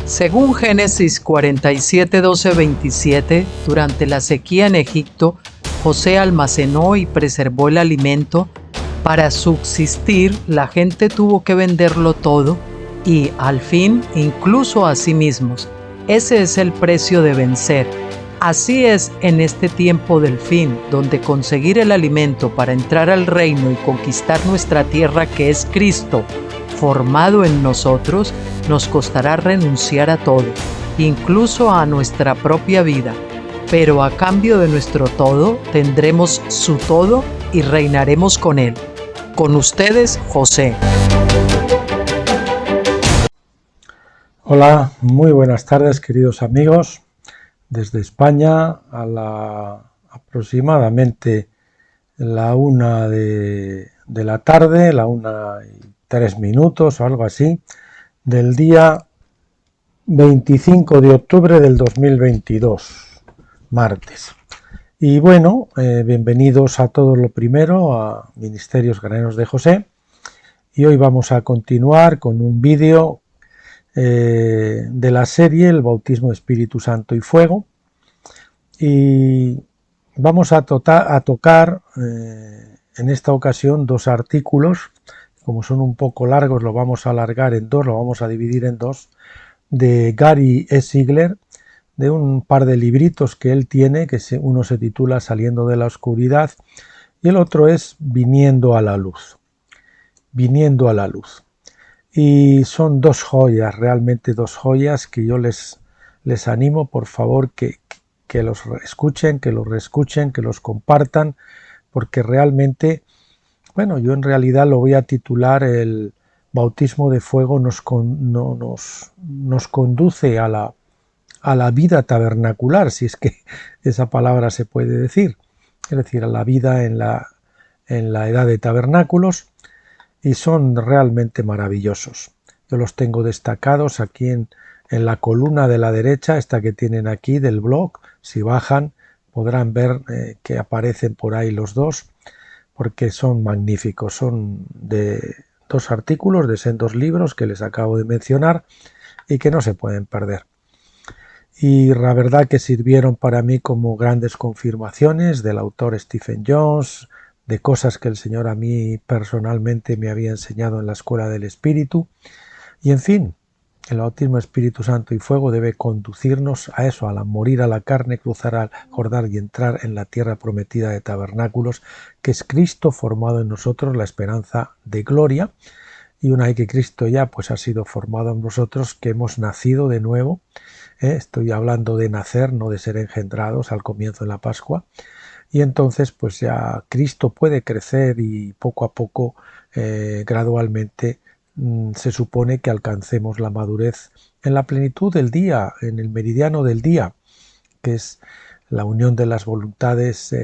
Según Génesis 47, 12, 27, durante la sequía en Egipto, José almacenó y preservó el alimento. Para subsistir, la gente tuvo que venderlo todo y, al fin, incluso a sí mismos. Ese es el precio de vencer. Así es en este tiempo del fin, donde conseguir el alimento para entrar al reino y conquistar nuestra tierra, que es Cristo, formado en nosotros, nos costará renunciar a todo, incluso a nuestra propia vida. Pero a cambio de nuestro todo, tendremos su todo y reinaremos con él. Con ustedes, José. Hola, muy buenas tardes, queridos amigos. Desde España a la aproximadamente la 1 de la tarde, la 1:03 o algo así, del día 25 de octubre del 2022, martes. Y bueno, bienvenidos a todos lo primero a Ministerios Graneros de José. Y hoy vamos a continuar con un vídeo de la serie El bautismo de Espíritu Santo y Fuego, y vamos a tocar en esta ocasión dos artículos. Como son un poco largos, lo vamos a alargar en dos, lo vamos a dividir en dos, de Gary E. Ziegler, de un par de libritos que él tiene, que uno se titula Saliendo de la oscuridad y el otro es Viniendo a la luz. Viniendo a la luz. Y son dos joyas, realmente dos joyas, que yo les animo, por favor, que los escuchen, que los reescuchen, que los compartan, porque realmente, bueno, yo en realidad lo voy a titular El bautismo de fuego nos conduce a la vida tabernacular, si es que esa palabra se puede decir, es decir, a la vida en la edad de tabernáculos. Y son realmente maravillosos. Yo los tengo destacados aquí en la columna de la derecha, esta que tienen aquí del blog. Si bajan podrán ver que aparecen por ahí los dos, porque son magníficos. Son de dos artículos de sendos libros que les acabo de mencionar y que no se pueden perder. Y la verdad que sirvieron para mí como grandes confirmaciones del autor Stephen Jones, de cosas que el Señor a mí personalmente me había enseñado en la Escuela del Espíritu. Y en fin, el bautismo de Espíritu Santo y Fuego debe conducirnos a eso, a morir a la carne, cruzar al Jordán y entrar en la tierra prometida de tabernáculos, que es Cristo formado en nosotros, la esperanza de gloria. Y una vez que Cristo ya pues ha sido formado en nosotros, que hemos nacido de nuevo, estoy hablando de nacer, no de ser engendrados al comienzo de la Pascua. Y entonces pues ya Cristo puede crecer y poco a poco, gradualmente, se supone que alcancemos la madurez en la plenitud del día, en el meridiano del día, que es la unión de las voluntades,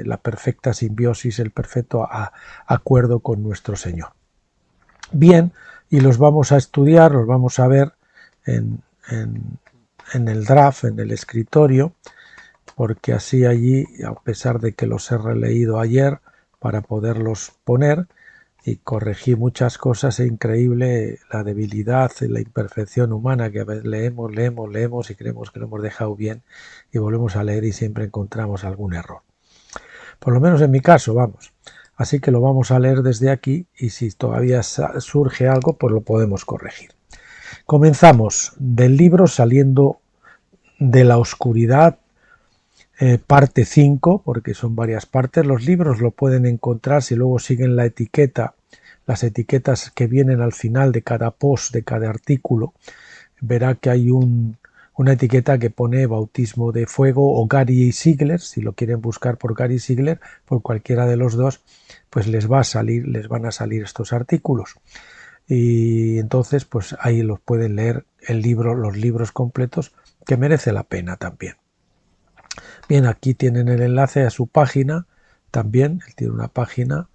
la perfecta simbiosis, el perfecto acuerdo con nuestro Señor. Bien, y los vamos a estudiar, los vamos a ver en el draft, en el escritorio, porque así allí, a pesar de que los he releído ayer para poderlos poner y corregí muchas cosas, es increíble la debilidad, la imperfección humana, que a veces leemos y creemos que lo hemos dejado bien y volvemos a leer y siempre encontramos algún error. Por lo menos en mi caso, vamos. Así que lo vamos a leer desde aquí y si todavía surge algo, pues lo podemos corregir. Comenzamos del libro Saliendo de la oscuridad, parte 5, porque son varias partes. Los libros lo pueden encontrar si luego siguen la etiqueta, las etiquetas que vienen al final de cada post, de cada artículo. Verá que hay una etiqueta que pone bautismo de fuego o Gary Ziegler. Si lo quieren buscar por Gary Ziegler, por cualquiera de los dos, pues les van a salir estos artículos. Y entonces pues ahí los pueden leer los libros completos, que merece la pena también. Bien, aquí tienen el enlace a su página, también, él tiene una página,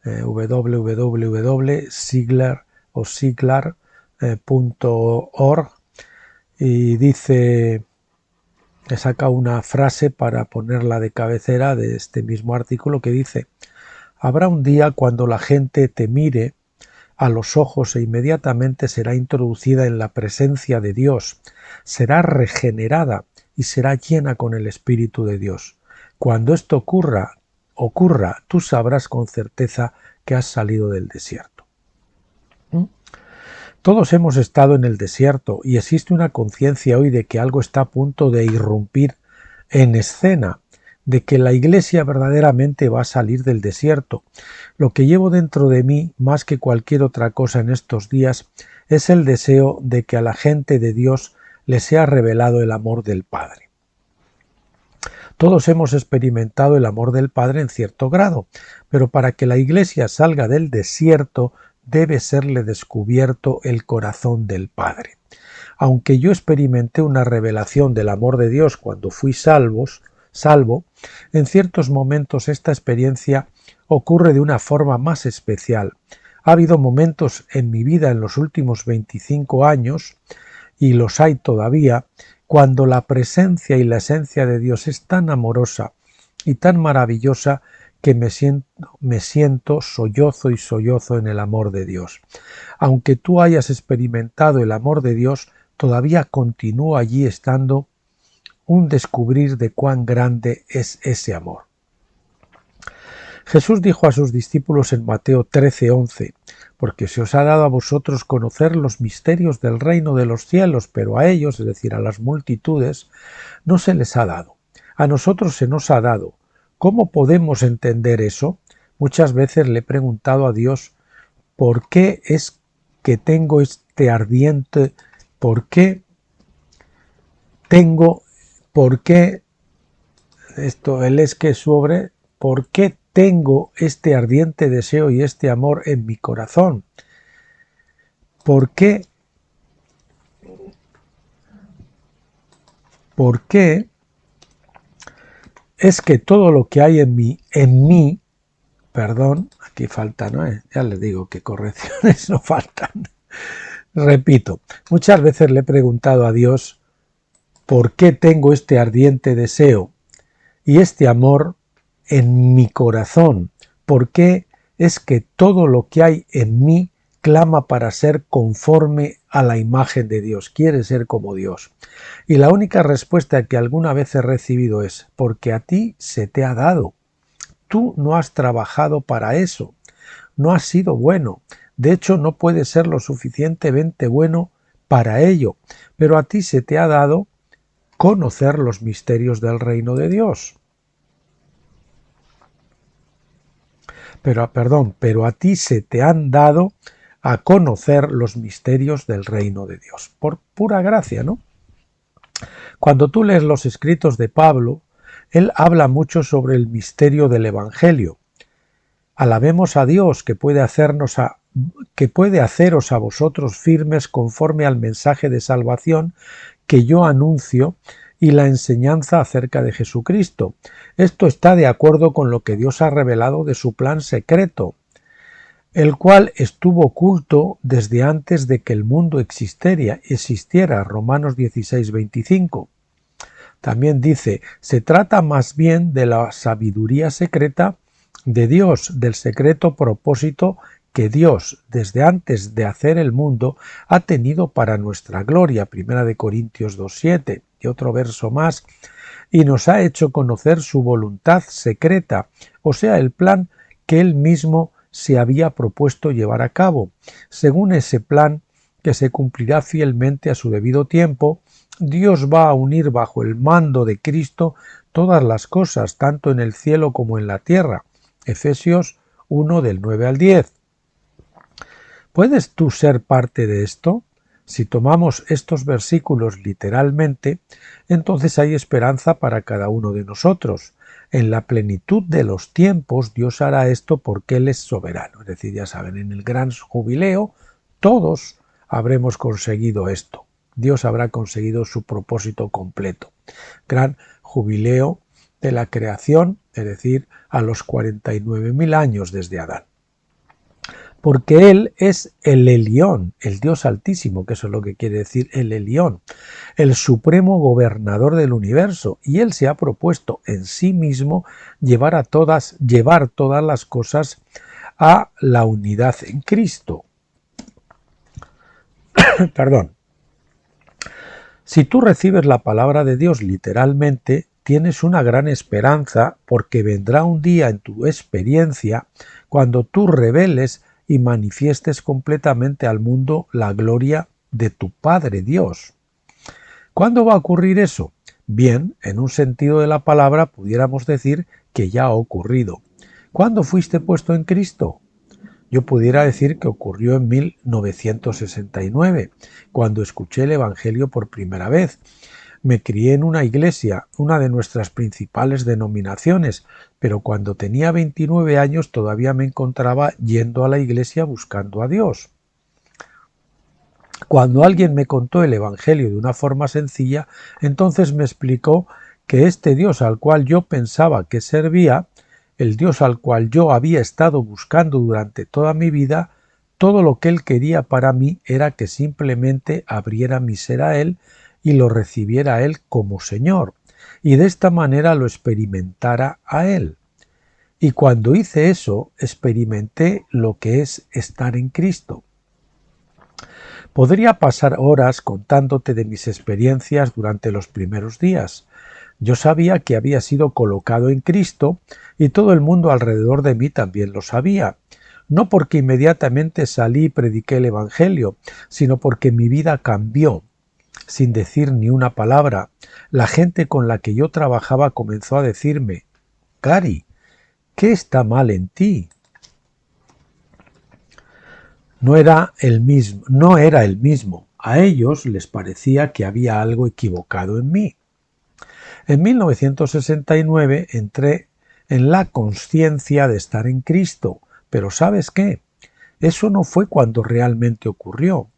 www.ziegler.org, y dice, he sacado una frase para ponerla de cabecera de este mismo artículo que dice: habrá un día cuando la gente te mire a los ojos e inmediatamente será introducida en la presencia de Dios, será regenerada y será llena con el Espíritu de Dios. Cuando esto ocurra, tú sabrás con certeza que has salido del desierto. Todos hemos estado en el desierto y existe una conciencia hoy de que algo está a punto de irrumpir en escena, de que la Iglesia verdaderamente va a salir del desierto. Lo que llevo dentro de mí, más que cualquier otra cosa en estos días, es el deseo de que a la gente de Dios le sea revelado el amor del Padre. Todos hemos experimentado el amor del Padre en cierto grado, pero para que la Iglesia salga del desierto debe serle descubierto el corazón del Padre. Aunque yo experimenté una revelación del amor de Dios cuando fui salvo, en ciertos momentos esta experiencia ocurre de una forma más especial. Ha habido momentos en mi vida en los últimos 25 años, y los hay todavía, cuando la presencia y la esencia de Dios es tan amorosa y tan maravillosa que me siento sollozo en el amor de Dios. Aunque tú hayas experimentado el amor de Dios, todavía continúa allí estando un descubrir de cuán grande es ese amor. Jesús dijo a sus discípulos en Mateo 13:11, porque se os ha dado a vosotros conocer los misterios del reino de los cielos, pero a ellos, es decir, a las multitudes, no se les ha dado. A nosotros se nos ha dado. ¿Cómo podemos entender eso? Muchas veces le he preguntado a Dios, ¿por qué es que tengo este ardiente? ¿Por qué tengo este ardiente deseo y este amor en mi corazón? ¿Por qué es que todo lo que hay en mí, aquí falta, ¿no? Ya les digo que correcciones no faltan. Repito, muchas veces le he preguntado a Dios, ¿por qué tengo este ardiente deseo y este amor en mi corazón? ¿Por qué es que todo lo que hay en mí clama para ser conforme a la imagen de Dios, quiere ser como Dios? Y la única respuesta que alguna vez he recibido es, porque a ti se te ha dado. Tú no has trabajado para eso, no has sido bueno, de hecho no puedes ser lo suficientemente bueno para ello, pero a ti se te ha dado conocer los misterios del reino de Dios. Pero a ti se te han dado a conocer los misterios del reino de Dios, por pura gracia, ¿no? Cuando tú lees los escritos de Pablo, él habla mucho sobre el misterio del Evangelio. Alabemos a Dios que puede haceros a vosotros firmes conforme al mensaje de salvación que yo anuncio y la enseñanza acerca de Jesucristo. Esto está de acuerdo con lo que Dios ha revelado de su plan secreto, el cual estuvo oculto desde antes de que el mundo existiera. Romanos 16:25. También dice, se trata más bien de la sabiduría secreta de Dios, del secreto propósito que Dios, desde antes de hacer el mundo, ha tenido para nuestra gloria. 1 Corintios 2:7. Y otro verso más, y nos ha hecho conocer su voluntad secreta, o sea, el plan que él mismo se había propuesto llevar a cabo. Según ese plan, que se cumplirá fielmente a su debido tiempo, Dios va a unir bajo el mando de Cristo todas las cosas, tanto en el cielo como en la tierra. Efesios 1 del 9 al 10. ¿Puedes tú ser parte de esto? Si tomamos estos versículos literalmente, entonces hay esperanza para cada uno de nosotros. En la plenitud de los tiempos Dios hará esto porque Él es soberano. Es decir, ya saben, en el gran jubileo todos habremos conseguido esto. Dios habrá conseguido su propósito completo. Gran jubileo de la creación, es decir, a los 49.000 años desde Adán. Porque Él es el Elión, el Dios Altísimo, que eso es lo que quiere decir el Elión, el supremo gobernador del universo, y Él se ha propuesto en sí mismo llevar todas las cosas a la unidad en Cristo. Perdón. Si tú recibes la palabra de Dios literalmente, tienes una gran esperanza porque vendrá un día en tu experiencia cuando tú reveles y manifiestes completamente al mundo la gloria de tu Padre Dios. ¿Cuándo va a ocurrir eso? Bien, en un sentido de la palabra pudiéramos decir que ya ha ocurrido. ¿Cuándo fuiste puesto en Cristo? Yo pudiera decir que ocurrió en 1969, cuando escuché el Evangelio por primera vez. Me crié en una iglesia, una de nuestras principales denominaciones, pero cuando tenía 29 años todavía me encontraba yendo a la iglesia buscando a Dios. Cuando alguien me contó el Evangelio de una forma sencilla, entonces me explicó que este Dios al cual yo pensaba que servía, el Dios al cual yo había estado buscando durante toda mi vida, todo lo que Él quería para mí era que simplemente abriera mi ser a Él y lo recibiera a Él como Señor, y de esta manera lo experimentara a Él. Y cuando hice eso, experimenté lo que es estar en Cristo. Podría pasar horas contándote de mis experiencias durante los primeros días. Yo sabía que había sido colocado en Cristo y todo el mundo alrededor de mí también lo sabía. No porque inmediatamente salí y prediqué el Evangelio, sino porque mi vida cambió. Sin decir ni una palabra, la gente con la que yo trabajaba comenzó a decirme: «Gary, ¿qué está mal en ti?». No era el mismo. A ellos les parecía que había algo equivocado en mí. En 1969 entré en la consciencia de estar en Cristo, pero ¿sabes qué? Eso no fue cuando realmente ocurrió.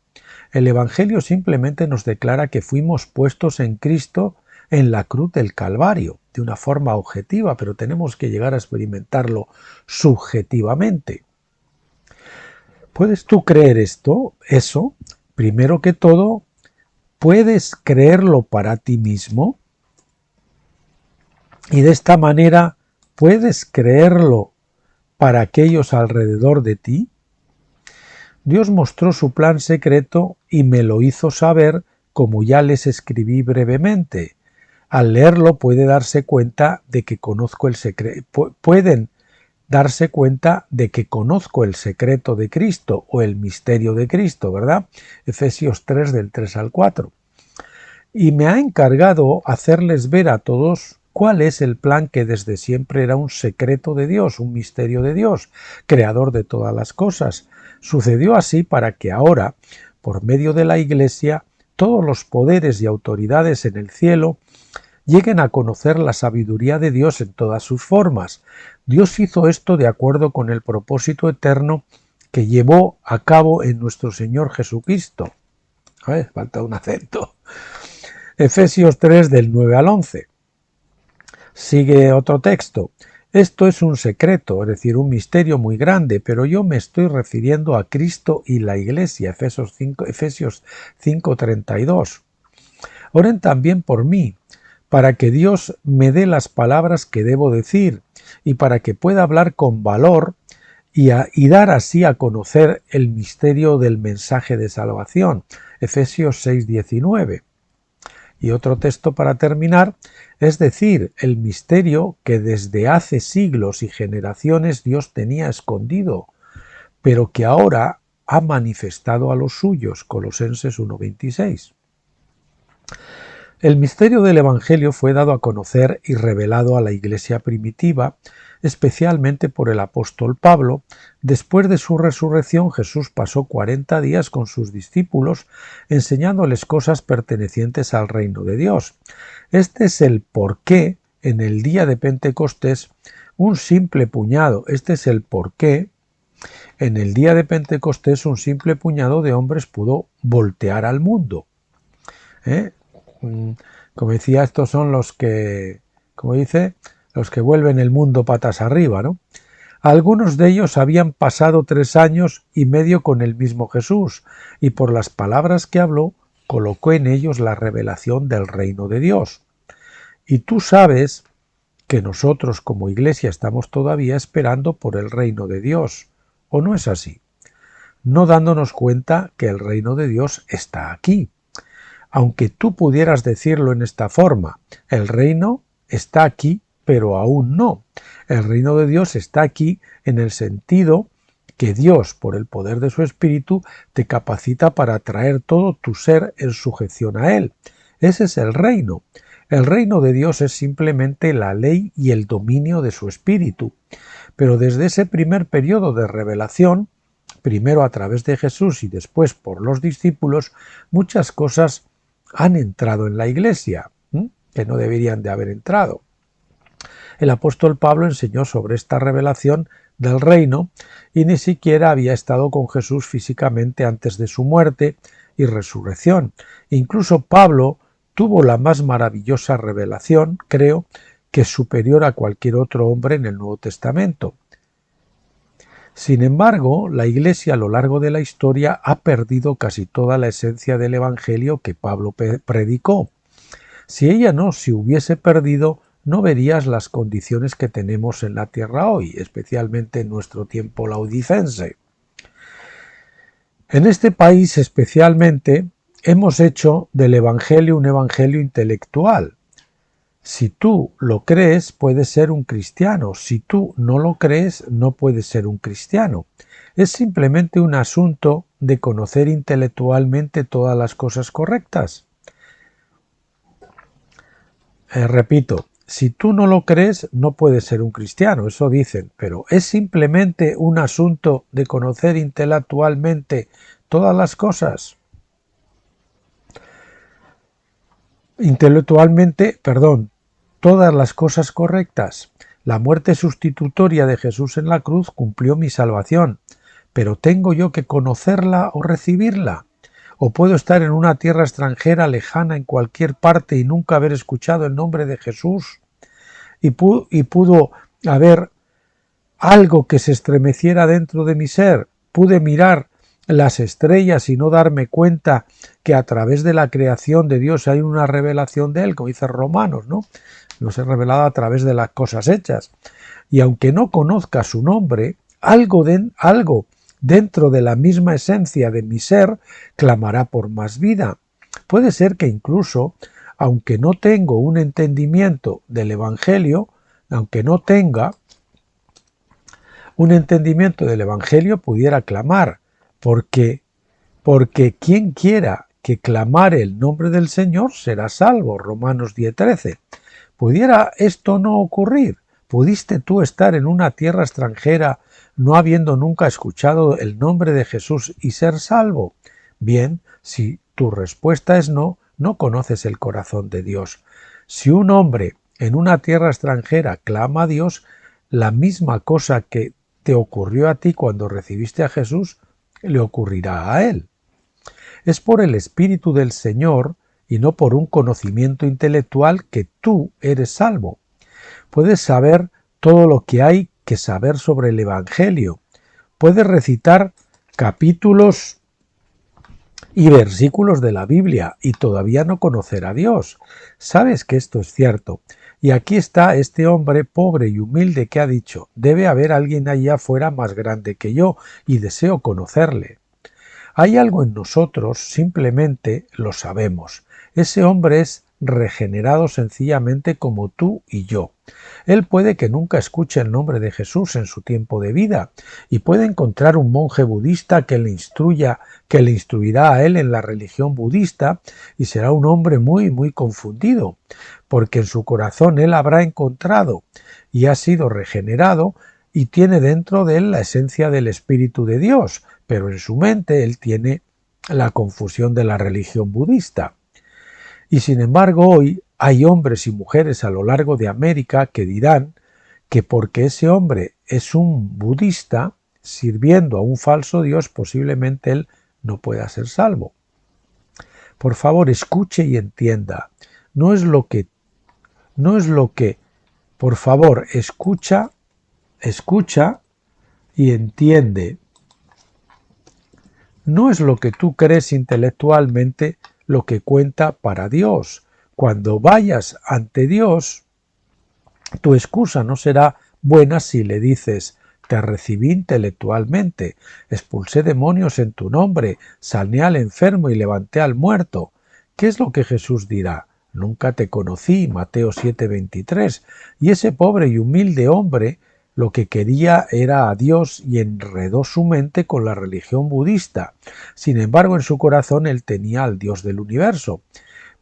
El Evangelio simplemente nos declara que fuimos puestos en Cristo en la cruz del Calvario, de una forma objetiva, pero tenemos que llegar a experimentarlo subjetivamente. ¿Puedes tú creer eso? Primero que todo, ¿puedes creerlo para ti mismo? Y de esta manera, ¿puedes creerlo para aquellos alrededor de ti? Dios mostró su plan secreto y me lo hizo saber, como ya les escribí brevemente. Al leerlo pueden darse cuenta de que conozco el secreto de Cristo o el misterio de Cristo, ¿verdad? Efesios 3 del 3 al 4. Y me ha encargado hacerles ver a todos cuál es el plan que desde siempre era un secreto de Dios, un misterio de Dios, creador de todas las cosas. Sucedió así para que ahora, por medio de la Iglesia, todos los poderes y autoridades en el cielo lleguen a conocer la sabiduría de Dios en todas sus formas. Dios hizo esto de acuerdo con el propósito eterno que llevó a cabo en nuestro Señor Jesucristo. Falta un acento. Efesios 3 del 9 al 11. Sigue otro texto. Esto es un secreto, es decir, un misterio muy grande, pero yo me estoy refiriendo a Cristo y la Iglesia. Efesios 5:32. Oren también por mí, para que Dios me dé las palabras que debo decir y para que pueda hablar con valor y dar así a conocer el misterio del mensaje de salvación. Efesios 6:19. Y otro texto para terminar, es decir, el misterio que desde hace siglos y generaciones Dios tenía escondido, pero que ahora ha manifestado a los suyos. Colosenses 1:26. El misterio del Evangelio fue dado a conocer y revelado a la Iglesia primitiva, especialmente por el apóstol Pablo. Después de su resurrección, Jesús pasó 40 días con sus discípulos enseñándoles cosas pertenecientes al reino de Dios. Este es el por qué en el día de Pentecostés un simple puñado de hombres pudo voltear al mundo. Como decía, estos son los que vuelven el mundo patas arriba, ¿no? Algunos de ellos habían pasado 3 años y medio con el mismo Jesús, y por las palabras que habló, colocó en ellos la revelación del reino de Dios. Y tú sabes que nosotros como Iglesia estamos todavía esperando por el reino de Dios, ¿o no es así? no dándonos cuenta que el reino de Dios está aquí. Aunque tú pudieras decirlo en esta forma, el reino está aquí, pero aún no. El reino de Dios está aquí en el sentido que Dios, por el poder de su Espíritu, te capacita para traer todo tu ser en sujeción a Él. Ese es el reino. El reino de Dios es simplemente la ley y el dominio de su Espíritu. Pero desde ese primer periodo de revelación, primero a través de Jesús y después por los discípulos, muchas cosas han entrado en la Iglesia, que no deberían de haber entrado. El apóstol Pablo enseñó sobre esta revelación del reino y ni siquiera había estado con Jesús físicamente antes de su muerte y resurrección. Incluso Pablo tuvo la más maravillosa revelación, creo, que es superior a cualquier otro hombre en el Nuevo Testamento. Sin embargo, la Iglesia a lo largo de la historia ha perdido casi toda la esencia del Evangelio que Pablo predicó. Si ella no se hubiese perdido, no verías las condiciones que tenemos en la tierra hoy, especialmente en nuestro tiempo laodicense. En este país especialmente hemos hecho del Evangelio un evangelio intelectual. Si tú lo crees, puedes ser un cristiano. Si tú no lo crees, no puedes ser un cristiano. Es simplemente un asunto de conocer intelectualmente todas las cosas correctas. Repito, si tú no lo crees, no puedes ser un cristiano, eso dicen, pero es simplemente un asunto de conocer intelectualmente todas las cosas. Todas las cosas correctas. La muerte sustitutoria de Jesús en la cruz cumplió mi salvación, pero ¿tengo yo que conocerla o recibirla? ¿O puedo estar en una tierra extranjera lejana en cualquier parte y nunca haber escuchado el nombre de Jesús? Y pudo haber algo que se estremeciera dentro de mi ser. Pude mirar las estrellas y no darme cuenta que a través de la creación de Dios hay una revelación de Él, como dice Romanos, ¿no? Nos es revelado a través de las cosas hechas. Y aunque no conozca su nombre, algo dentro de la misma esencia de mi ser clamará por más vida. Puede ser que incluso, aunque no tengo un entendimiento del Evangelio, pudiera clamar, porque quien quiera que clamare el nombre del Señor será salvo. Romanos 10:13. ¿Pudiera esto no ocurrir? ¿Pudiste tú estar en una tierra extranjera no habiendo nunca escuchado el nombre de Jesús y ser salvo? Bien, si tu respuesta es no, no conoces el corazón de Dios. Si un hombre en una tierra extranjera clama a Dios, la misma cosa que te ocurrió a ti cuando recibiste a Jesús, le ocurrirá a él. Es por el Espíritu del Señor y no por un conocimiento intelectual que tú eres salvo. Puedes saber todo lo que hay que saber sobre el Evangelio. Puedes recitar capítulos y versículos de la Biblia y todavía no conocer a Dios. Sabes que esto es cierto. Y aquí está este hombre pobre y humilde que ha dicho: debe haber alguien allá afuera más grande que yo y deseo conocerle. Hay algo en nosotros, simplemente lo sabemos. Ese hombre es regenerado sencillamente como tú y yo. Él puede que nunca escuche el nombre de Jesús en su tiempo de vida y puede encontrar un monje budista que le instruirá a él en la religión budista y será un hombre muy confundido, porque en su corazón él habrá encontrado y ha sido regenerado y tiene dentro de él la esencia del Espíritu de Dios, pero en su mente él tiene la confusión de la religión budista. Y sin embargo hoy hay hombres y mujeres a lo largo de América que dirán que porque ese hombre es un budista sirviendo a un falso Dios, posiblemente él no pueda ser salvo. Por favor, escuche y entienda. Por favor, escucha y entiende. No es lo que tú crees intelectualmente lo que cuenta para Dios. Cuando vayas ante Dios, tu excusa no será buena si le dices: te recibí intelectualmente, expulsé demonios en tu nombre, sané al enfermo y levanté al muerto. ¿Qué es lo que Jesús dirá? Nunca te conocí, Mateo 7:23. Y ese pobre y humilde hombre lo que quería era a Dios y enredó su mente con la religión budista. Sin embargo, en su corazón él tenía al Dios del universo.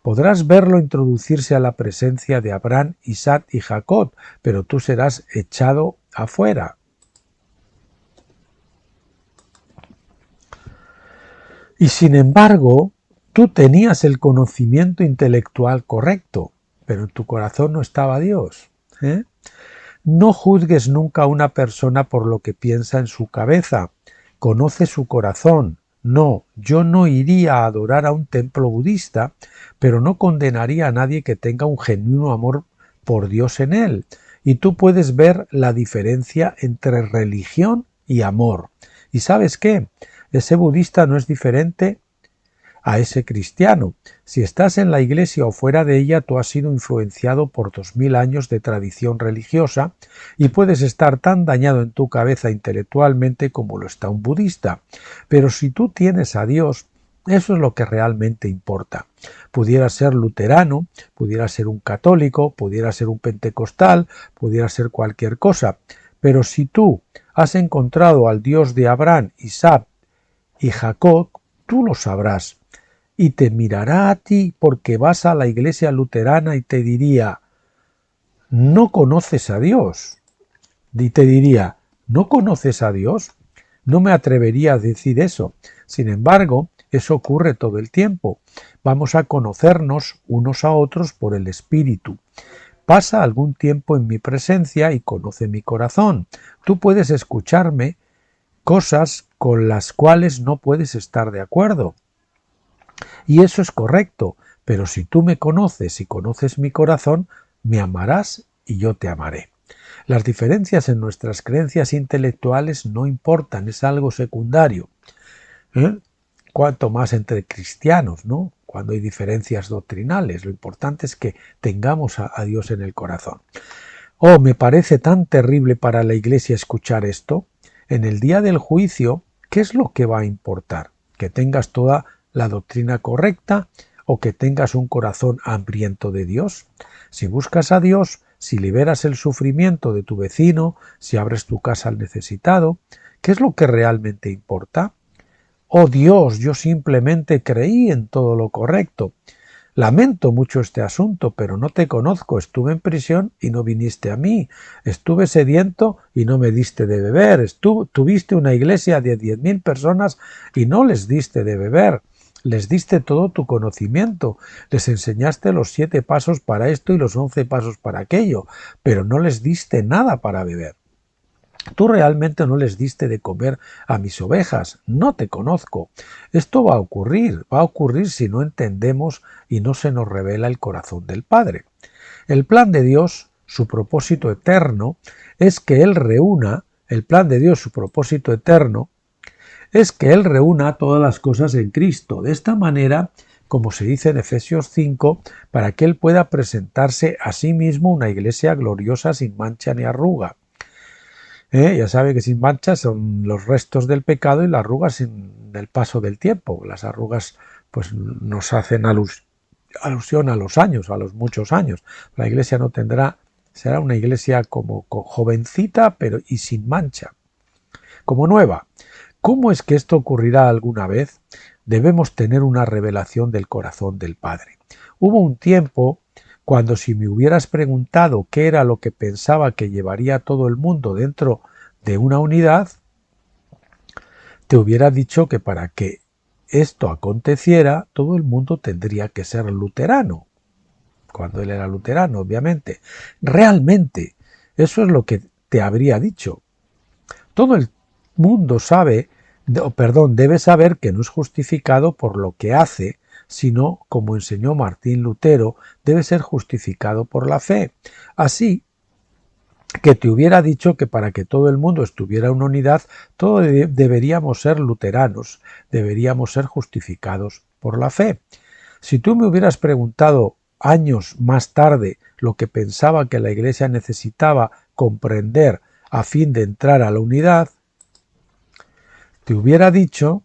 Podrás verlo introducirse a la presencia de Abraham, Isaac y Jacob, pero tú serás echado afuera. Y sin embargo, tú tenías el conocimiento intelectual correcto, pero en tu corazón no estaba Dios. No juzgues nunca a una persona por lo que piensa en su cabeza. Conoce su corazón. No, yo no iría a adorar a un templo budista, pero no condenaría a nadie que tenga un genuino amor por Dios en él. Y tú puedes ver la diferencia entre religión y amor. ¿Y sabes qué? Ese budista no es diferente a ese cristiano. Si estás en la iglesia o fuera de ella, tú has sido influenciado por 2000 años de tradición religiosa y puedes estar tan dañado en tu cabeza intelectualmente como lo está un budista. Pero si tú tienes a Dios, eso es lo que realmente importa. Pudiera ser luterano, pudiera ser un católico, pudiera ser un pentecostal, pudiera ser cualquier cosa. Pero si tú has encontrado al Dios de Abraham, Isaac y Jacob, tú lo sabrás. Y te mirará a ti porque vas a la iglesia luterana y te diría, no conoces a Dios. Y te diría, ¿no conoces a Dios? No me atrevería a decir eso. Sin embargo, eso ocurre todo el tiempo. Vamos a conocernos unos a otros por el Espíritu. Pasa algún tiempo en mi presencia y conoce mi corazón. Tú puedes escucharme cosas con las cuales no puedes estar de acuerdo. Y eso es correcto, pero si tú me conoces y conoces mi corazón, me amarás y yo te amaré. Las diferencias en nuestras creencias intelectuales no importan, es algo secundario. Cuanto más entre cristianos, ¿no? Cuando hay diferencias doctrinales, lo importante es que tengamos a Dios en el corazón. Oh, me parece tan terrible para la Iglesia escuchar esto. En el día del juicio, ¿qué es lo que va a importar? ¿Que tengas toda la doctrina correcta o que tengas un corazón hambriento de Dios? Si buscas a Dios, si liberas el sufrimiento de tu vecino, si abres tu casa al necesitado, ¿qué es lo que realmente importa? Oh Dios, yo simplemente creí en todo lo correcto. Lamento mucho este asunto, pero no te conozco. Estuve en prisión y no viniste a mí. Estuve sediento y no me diste de beber. Tuviste una iglesia de 10.000 personas y no les diste de beber. Les diste todo tu conocimiento. Les enseñaste los 7 pasos para esto y los 11 pasos para aquello, pero no les diste nada para beber. Tú realmente no les diste de comer a mis ovejas, no te conozco. Esto va a ocurrir si no entendemos y no se nos revela el corazón del Padre. El plan de Dios, su propósito eterno, es que Él reúna, todas las cosas en Cristo. De esta manera, como se dice en Efesios 5, para que Él pueda presentarse a sí mismo una iglesia gloriosa sin mancha ni arruga. Ya sabe que sin manchas son los restos del pecado y las arrugas sin el paso del tiempo. Las arrugas pues nos hacen alusión a los años, a los muchos años. La iglesia no tendrá, será una iglesia como jovencita pero y sin mancha, como nueva. ¿Cómo es que esto ocurrirá alguna vez? Debemos tener una revelación del corazón del Padre. Hubo un tiempo cuando si me hubieras preguntado qué era lo que pensaba que llevaría a todo el mundo dentro de una unidad, te hubiera dicho que para que esto aconteciera, todo el mundo tendría que ser luterano. Cuando él era luterano, obviamente. Realmente, eso es lo que te habría dicho. Todo el mundo debe saber que no es justificado por lo que hace, sino, como enseñó Martín Lutero, debe ser justificado por la fe. Así que te hubiera dicho que para que todo el mundo estuviera en unidad, todos deberíamos ser luteranos, deberíamos ser justificados por la fe. Si tú me hubieras preguntado años más tarde lo que pensaba que la Iglesia necesitaba comprender a fin de entrar a la unidad, te hubiera dicho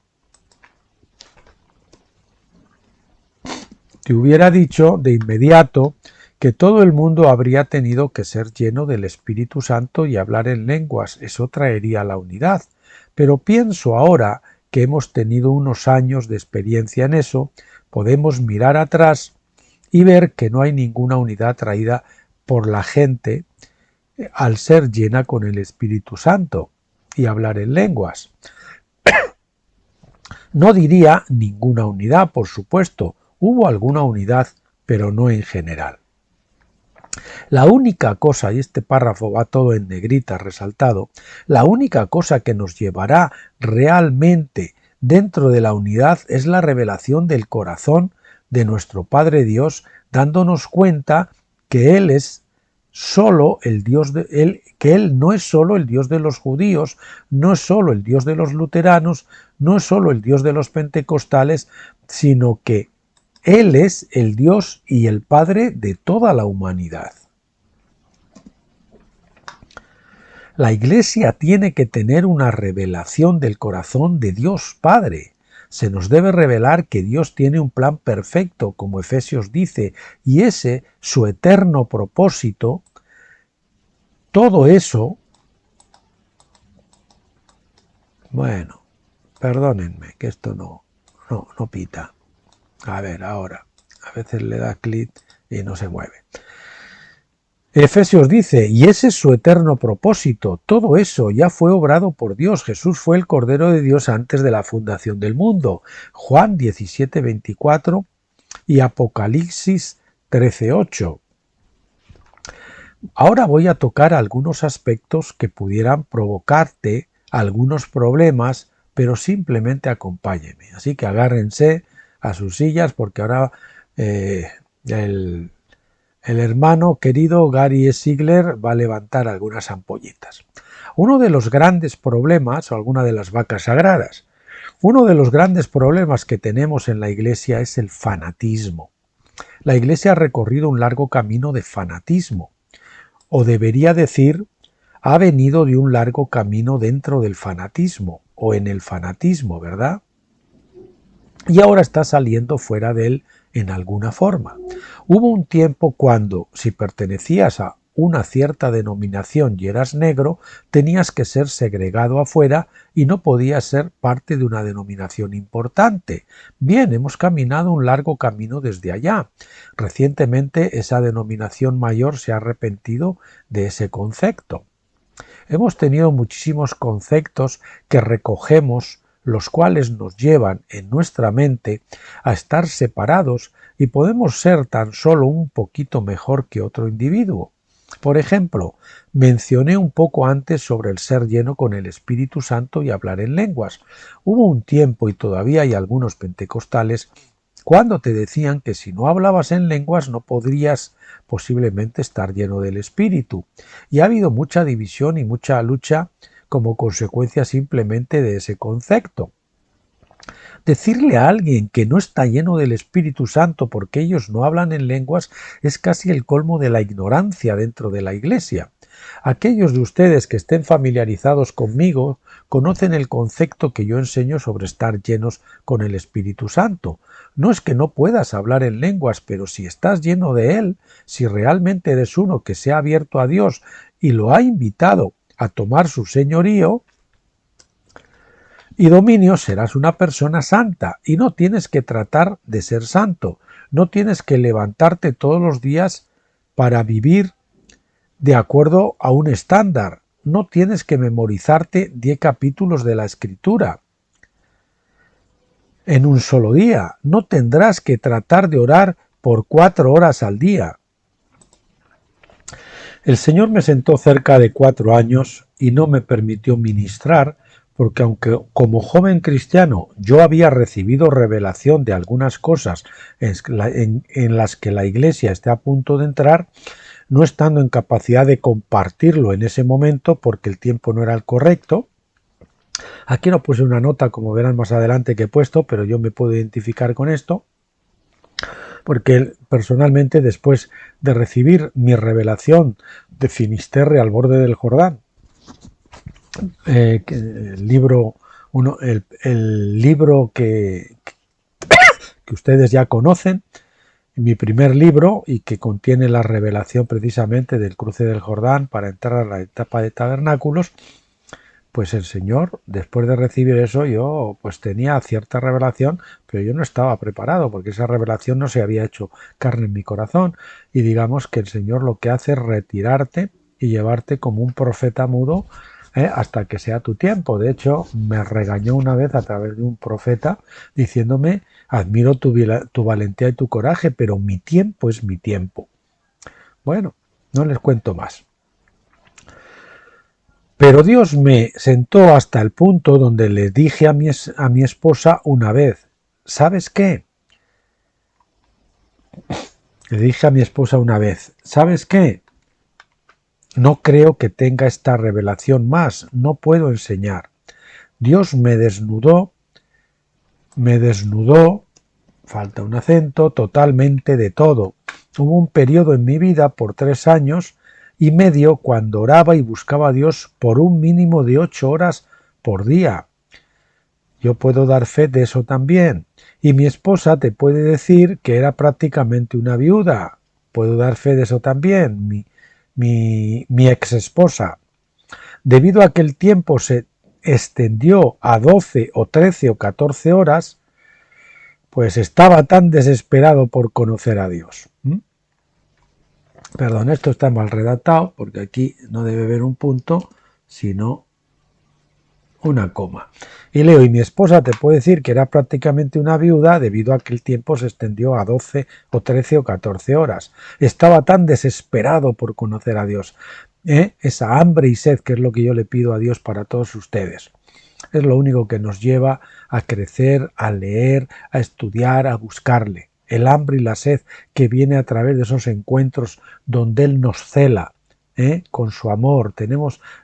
de inmediato que todo el mundo habría tenido que ser lleno del Espíritu Santo y hablar en lenguas. Eso traería la unidad. Pero pienso ahora que hemos tenido unos años de experiencia en eso, podemos mirar atrás y ver que no hay ninguna unidad traída por la gente al ser llena con el Espíritu Santo y hablar en lenguas. No diría ninguna unidad, por supuesto, hubo alguna unidad, pero no en general. La única cosa, y este párrafo va todo en negrita resaltado, la única cosa que nos llevará realmente dentro de la unidad es la revelación del corazón de nuestro Padre Dios, dándonos cuenta que Él es solo el Dios de Él, que Él no es solo el Dios de los judíos, no es solo el Dios de los luteranos, no es solo el Dios de los pentecostales, sino que Él es el Dios y el Padre de toda la humanidad. La Iglesia tiene que tener una revelación del corazón de Dios Padre. Se nos debe revelar que Dios tiene un plan perfecto, como Efesios dice, y ese, su eterno propósito, todo eso, bueno, perdónenme que esto no pita. A ver, ahora, a veces le da clic y no se mueve. Efesios dice, y ese es su eterno propósito, todo eso ya fue obrado por Dios, Jesús fue el Cordero de Dios antes de la fundación del mundo, Juan 17:24 y Apocalipsis 13:8. Ahora voy a tocar algunos aspectos que pudieran provocarte algunos problemas, pero simplemente acompáñenme, así que agárrense a sus sillas porque ahora el hermano querido Gary Sigler va a levantar algunas ampollitas. Uno de los grandes problemas, o alguna de las vacas sagradas, uno de los grandes problemas que tenemos en la Iglesia es el fanatismo. La Iglesia ha recorrido un largo camino de fanatismo, o debería decir, ha venido de un largo camino dentro del fanatismo, o en el fanatismo, ¿verdad? Y ahora está saliendo fuera de él en alguna forma. Hubo un tiempo cuando, si pertenecías a una cierta denominación y eras negro, tenías que ser segregado afuera y no podías ser parte de una denominación importante. Bien, hemos caminado un largo camino desde allá. Recientemente esa denominación mayor se ha arrepentido de ese concepto. Hemos tenido muchísimos conceptos que recogemos, los cuales nos llevan en nuestra mente a estar separados y podemos ser tan solo un poquito mejor que otro individuo. Por ejemplo, mencioné un poco antes sobre el ser lleno con el Espíritu Santo y hablar en lenguas. Hubo un tiempo, y todavía hay algunos pentecostales, cuando te decían que si no hablabas en lenguas no podrías posiblemente estar lleno del Espíritu. Y ha habido mucha división y mucha lucha como consecuencia simplemente de ese concepto. Decirle a alguien que no está lleno del Espíritu Santo porque ellos no hablan en lenguas es casi el colmo de la ignorancia dentro de la Iglesia. Aquellos de ustedes que estén familiarizados conmigo conocen el concepto que yo enseño sobre estar llenos con el Espíritu Santo. No es que no puedas hablar en lenguas, pero si estás lleno de Él, si realmente eres uno que se ha abierto a Dios y lo ha invitado a tomar su señorío y dominio, serás una persona santa y no tienes que tratar de ser santo, no tienes que levantarte todos los días para vivir de acuerdo a un estándar, no tienes que memorizarte 10 capítulos de la Escritura en un solo día, no tendrás que tratar de orar por 4 horas al día. El Señor me sentó cerca de 4 años y no me permitió ministrar porque aunque como joven cristiano yo había recibido revelación de algunas cosas en las que la Iglesia está a punto de entrar, no estando en capacidad de compartirlo en ese momento porque el tiempo no era el correcto. Aquí no puse una nota, como verán más adelante, que he puesto, pero yo me puedo identificar con esto, porque personalmente después de recibir mi revelación de Finisterre al borde del Jordán, el libro, el libro que ustedes ya conocen, mi primer libro, y que contiene la revelación precisamente del cruce del Jordán para entrar a la etapa de tabernáculos. Pues el Señor, después de recibir eso, yo pues tenía cierta revelación, pero yo no estaba preparado, porque esa revelación no se había hecho carne en mi corazón, y digamos que el Señor lo que hace es retirarte y llevarte como un profeta mudo hasta que sea tu tiempo. De hecho, me regañó una vez a través de un profeta diciéndome: admiro tu valentía y tu coraje, pero mi tiempo es mi tiempo. Bueno, no les cuento más. Pero Dios me sentó hasta el punto donde le dije a mi esposa una vez: ¿sabes qué? Le dije a mi esposa una vez: ¿sabes qué? No creo que tenga esta revelación más, no puedo enseñar. Dios me desnudó, falta un acento, totalmente de todo. Hubo un periodo en mi vida por 3 años y medio cuando oraba y buscaba a Dios por un mínimo de 8 horas por día. Yo puedo dar fe de eso también. Y mi esposa te puede decir que era prácticamente una viuda. Puedo dar fe de eso también. Mi ex esposa. Debido a que el tiempo se extendió a 12 o 13 o 14 horas, pues estaba tan desesperado por conocer a Dios. Perdón, esto está mal redactado, porque aquí no debe haber un punto, sino una coma. Y leo: y mi esposa te puede decir que era prácticamente una viuda debido a que el tiempo se extendió a 12 o 13 o 14 horas. Estaba tan desesperado por conocer a Dios. Esa hambre y sed que es lo que yo le pido a Dios para todos ustedes. Es lo único que nos lleva a crecer, a leer, a estudiar, a buscarle. El hambre y la sed que viene a través de esos encuentros donde Él nos cela, con su amor,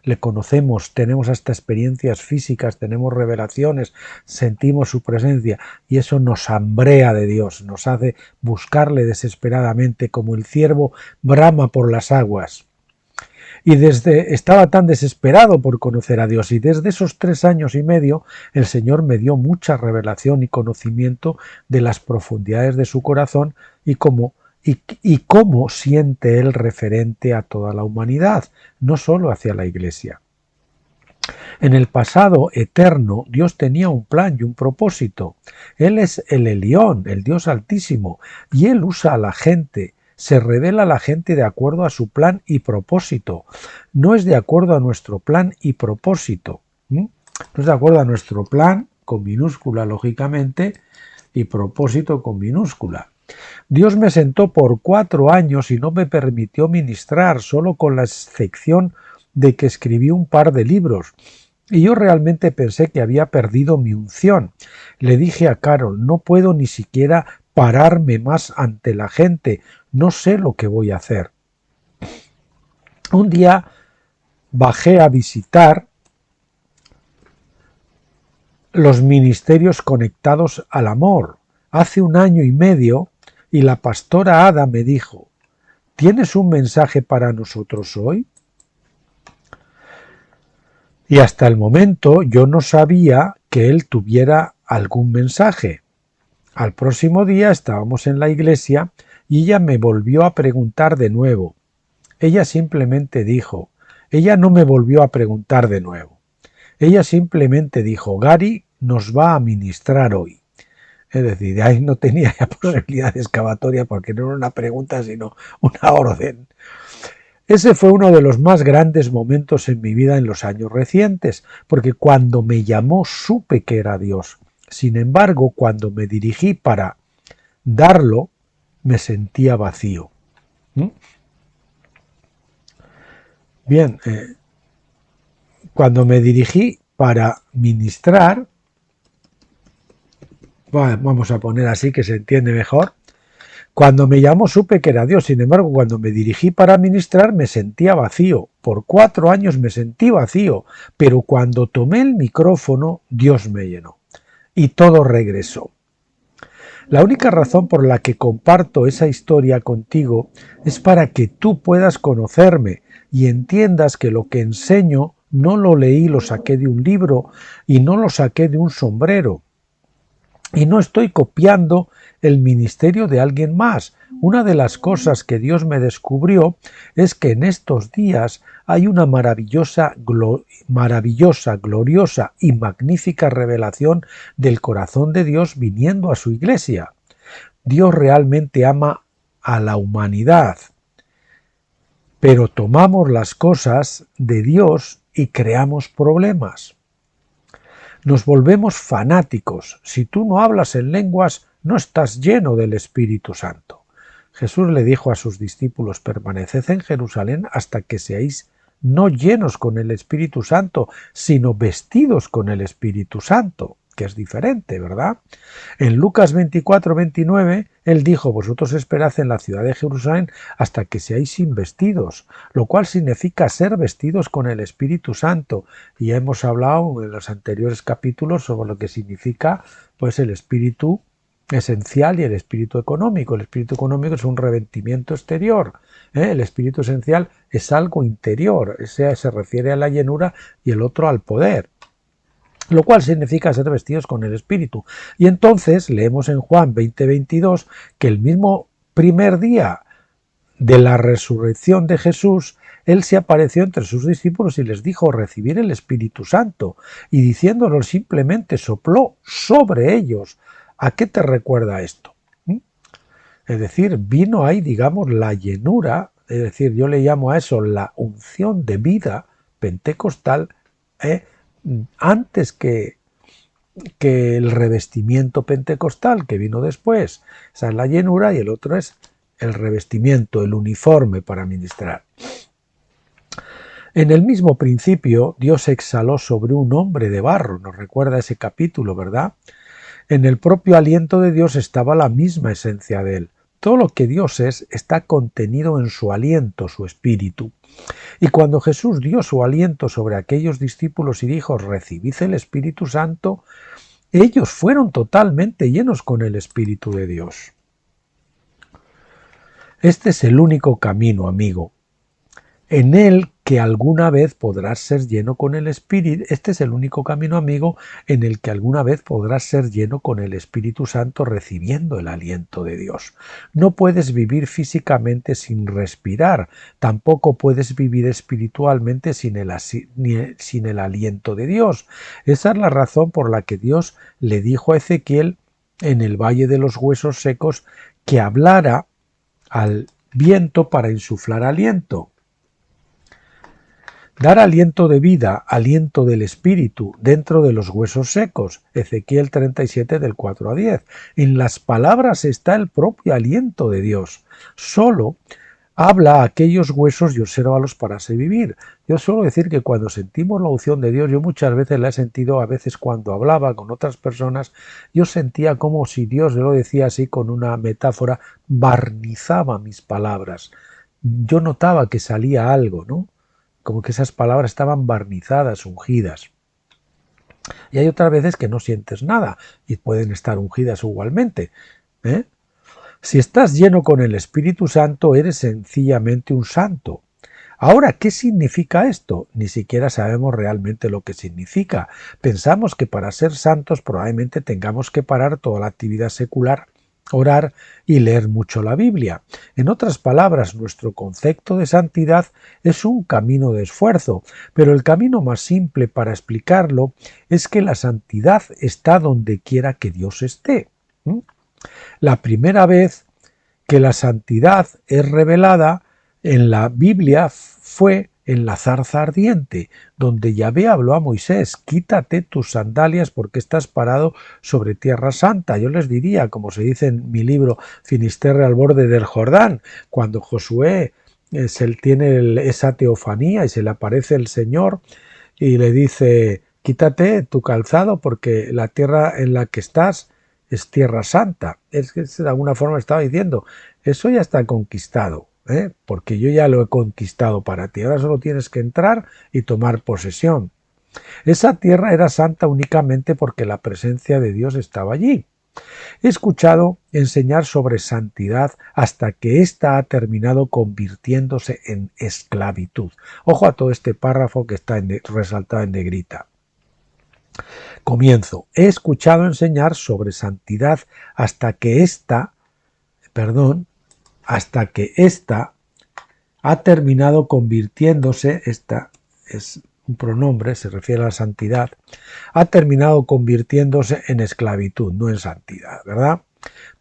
le conocemos, tenemos hasta experiencias físicas, tenemos revelaciones, sentimos su presencia, y eso nos hambrea de Dios, nos hace buscarle desesperadamente, como el ciervo brama por las aguas. Y estaba tan desesperado por conocer a Dios, y desde esos 3 años y medio el Señor me dio mucha revelación y conocimiento de las profundidades de su corazón y cómo siente Él referente a toda la humanidad, no solo hacia la Iglesia. En el pasado eterno Dios tenía un plan y un propósito. Él es el Elión, el Dios Altísimo, y Él usa a la gente, se revela a la gente de acuerdo a su plan y propósito. No es de acuerdo a nuestro plan y propósito. No es de acuerdo a nuestro plan, con minúscula lógicamente, y propósito con minúscula. Dios me sentó por 4 años y no me permitió ministrar, solo con la excepción de que escribí un par de libros. Y yo realmente pensé que había perdido mi unción. Le dije a Carol: no puedo ni siquiera pararme más ante la gente, no sé lo que voy a hacer. Un día bajé a visitar los ministerios conectados al amor, hace 1 año y medio, y la pastora Ada me dijo: ¿tienes un mensaje para nosotros hoy? Y hasta el momento yo no sabía que él tuviera algún mensaje. Al próximo día estábamos en la iglesia y ella me volvió a preguntar de nuevo. Ella no me volvió a preguntar de nuevo. Ella simplemente dijo: Gary nos va a ministrar hoy. Es decir, de ahí no tenía ya posibilidad de excavatoria, porque no era una pregunta sino una orden. Ese fue uno de los más grandes momentos en mi vida en los años recientes, porque cuando me llamó supe que era Dios. Sin embargo, cuando me dirigí para darlo, me sentía vacío. Bien, cuando me dirigí para ministrar, vamos a poner así que se entiende mejor, cuando me llamó supe que era Dios. Sin embargo, cuando me dirigí para ministrar me sentía vacío. Por 4 años me sentí vacío, pero cuando tomé el micrófono, Dios me llenó y todo regresó. La única razón por la que comparto esa historia contigo es para que tú puedas conocerme y entiendas que lo que enseño no lo leí, lo saqué de un libro y no lo saqué de un sombrero. Y no estoy copiando el ministerio de alguien más. Una de las cosas que Dios me descubrió es que en estos días hay una maravillosa, gloriosa y magnífica revelación del corazón de Dios viniendo a su iglesia. Dios realmente ama a la humanidad, pero tomamos las cosas de Dios y creamos problemas. Nos volvemos fanáticos. Si tú no hablas en lenguas, no estás lleno del Espíritu Santo. Jesús le dijo a sus discípulos: permaneced en Jerusalén hasta que seáis no llenos con el Espíritu Santo, sino vestidos con el Espíritu Santo, que es diferente, ¿verdad? En Lucas 24-29, él dijo: vosotros esperad en la ciudad de Jerusalén hasta que seáis investidos, lo cual significa ser vestidos con el Espíritu Santo. Y ya hemos hablado en los anteriores capítulos sobre lo que significa pues el espíritu esencial y el espíritu económico. El espíritu económico es un revestimiento exterior, ¿eh? El espíritu esencial es algo interior, ese se refiere a la llenura y el otro al poder, lo cual significa ser vestidos con el Espíritu. Y entonces leemos en Juan 20:22 que el mismo primer día de la resurrección de Jesús, Él se apareció entre sus discípulos y les dijo recibir el Espíritu Santo, y diciéndolo simplemente sopló sobre ellos. ¿A qué te recuerda esto? Es decir, vino ahí, digamos, la llenura, es decir, yo le llamo a eso la unción de vida pentecostal, antes que el revestimiento pentecostal que vino después. Esa es la llenura y el otro es el revestimiento, el uniforme para ministrar. En el mismo principio, Dios exhaló sobre un hombre de barro, nos recuerda ese capítulo, ¿verdad? En el propio aliento de Dios estaba la misma esencia de Él. Todo lo que Dios es está contenido en su aliento, su espíritu. Y cuando Jesús dio su aliento sobre aquellos discípulos y dijo: recibid el Espíritu Santo, ellos fueron totalmente llenos con el Espíritu de Dios. Este es el único camino, amigo, en el que alguna vez podrás ser lleno con el Espíritu. Este es el único camino, amigo, en el que alguna vez podrás ser lleno con el Espíritu Santo recibiendo el aliento de Dios. No puedes vivir físicamente sin respirar, tampoco puedes vivir espiritualmente sin el aliento de Dios. Esa es la razón por la que Dios le dijo a Ezequiel en el Valle de los Huesos Secos que hablara al viento para insuflar aliento. Dar aliento de vida, aliento del espíritu, dentro de los huesos secos. Ezequiel 37 del 4 a 10. En las palabras está el propio aliento de Dios. Solo habla a aquellos huesos y obsérvalos para hacer vivir. Yo suelo decir que cuando sentimos la unción de Dios, yo muchas veces la he sentido, a veces cuando hablaba con otras personas, yo sentía como si Dios, yo lo decía así con una metáfora, barnizaba mis palabras. Yo notaba que salía algo, ¿no? Como que esas palabras estaban barnizadas, ungidas. Y hay otras veces que no sientes nada y pueden estar ungidas igualmente, ¿eh? Si estás lleno con el Espíritu Santo, eres sencillamente un santo. Ahora, ¿qué significa esto? Ni siquiera sabemos realmente lo que significa. Pensamos que para ser santos probablemente tengamos que parar toda la actividad secular, orar y leer mucho la Biblia. En otras palabras, nuestro concepto de santidad es un camino de esfuerzo, pero el camino más simple para explicarlo es que la santidad está donde quiera que Dios esté. La primera vez que la santidad es revelada en la Biblia fue en la zarza ardiente, donde Yahvé habló a Moisés: quítate tus sandalias porque estás parado sobre tierra santa. Yo les diría, como se dice en mi libro Finisterre al borde del Jordán, cuando Josué tiene esa teofanía y se le aparece el Señor y le dice: quítate tu calzado porque la tierra en la que estás es tierra santa. Es que de alguna forma estaba diciendo, eso ya está conquistado, porque yo ya lo he conquistado para ti, ahora solo tienes que entrar y tomar posesión. Esa tierra era santa únicamente porque la presencia de Dios estaba allí. He escuchado enseñar sobre santidad hasta que ésta ha terminado convirtiéndose en esclavitud. Ojo a todo este párrafo que está resaltado en negrita. Comienzo. He escuchado enseñar sobre santidad hasta que ésta ha terminado convirtiéndose, esta es un pronombre, se refiere a la santidad, ha terminado convirtiéndose en esclavitud, no en santidad, ¿verdad?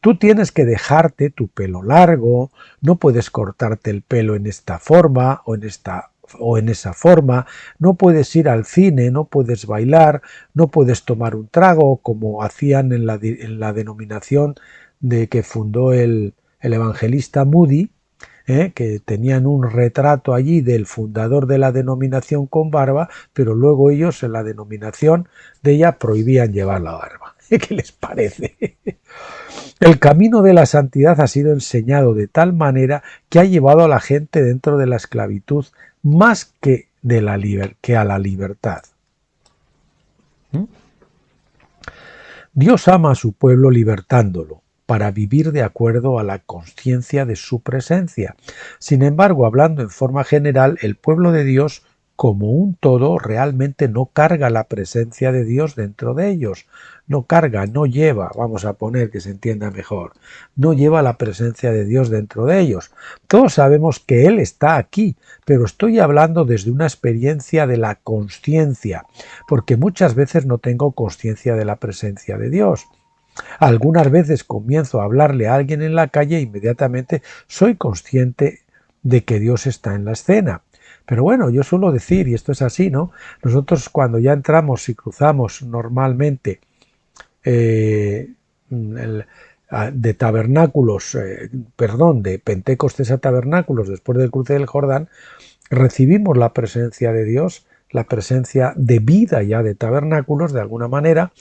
Tú tienes que dejarte tu pelo largo, no puedes cortarte el pelo en esta forma o en esa forma, no puedes ir al cine, no puedes bailar, no puedes tomar un trago como hacían en la denominación de que fundó el evangelista Moody, que tenían un retrato allí del fundador de la denominación con barba, pero luego ellos en la denominación de ella prohibían llevar la barba. ¿Qué les parece? El camino de la santidad ha sido enseñado de tal manera que ha llevado a la gente dentro de la esclavitud más que a la libertad. Dios ama a su pueblo libertándolo para vivir de acuerdo a la conciencia de su presencia. Sin embargo, hablando en forma general, el pueblo de Dios como un todo realmente no carga la presencia de Dios dentro de ellos. No carga, no lleva, vamos a poner que se entienda mejor, no lleva la presencia de Dios dentro de ellos. Todos sabemos que Él está aquí, pero estoy hablando desde una experiencia de la consciencia, porque muchas veces no tengo consciencia de la presencia de Dios. Algunas veces comienzo a hablarle a alguien en la calle e inmediatamente soy consciente de que Dios está en la escena. Pero bueno, yo suelo decir, y esto es así, ¿no? Nosotros cuando ya entramos y cruzamos normalmente de Pentecostés a tabernáculos después del cruce del Jordán, recibimos la presencia de Dios, la presencia de vida ya de tabernáculos de alguna manera,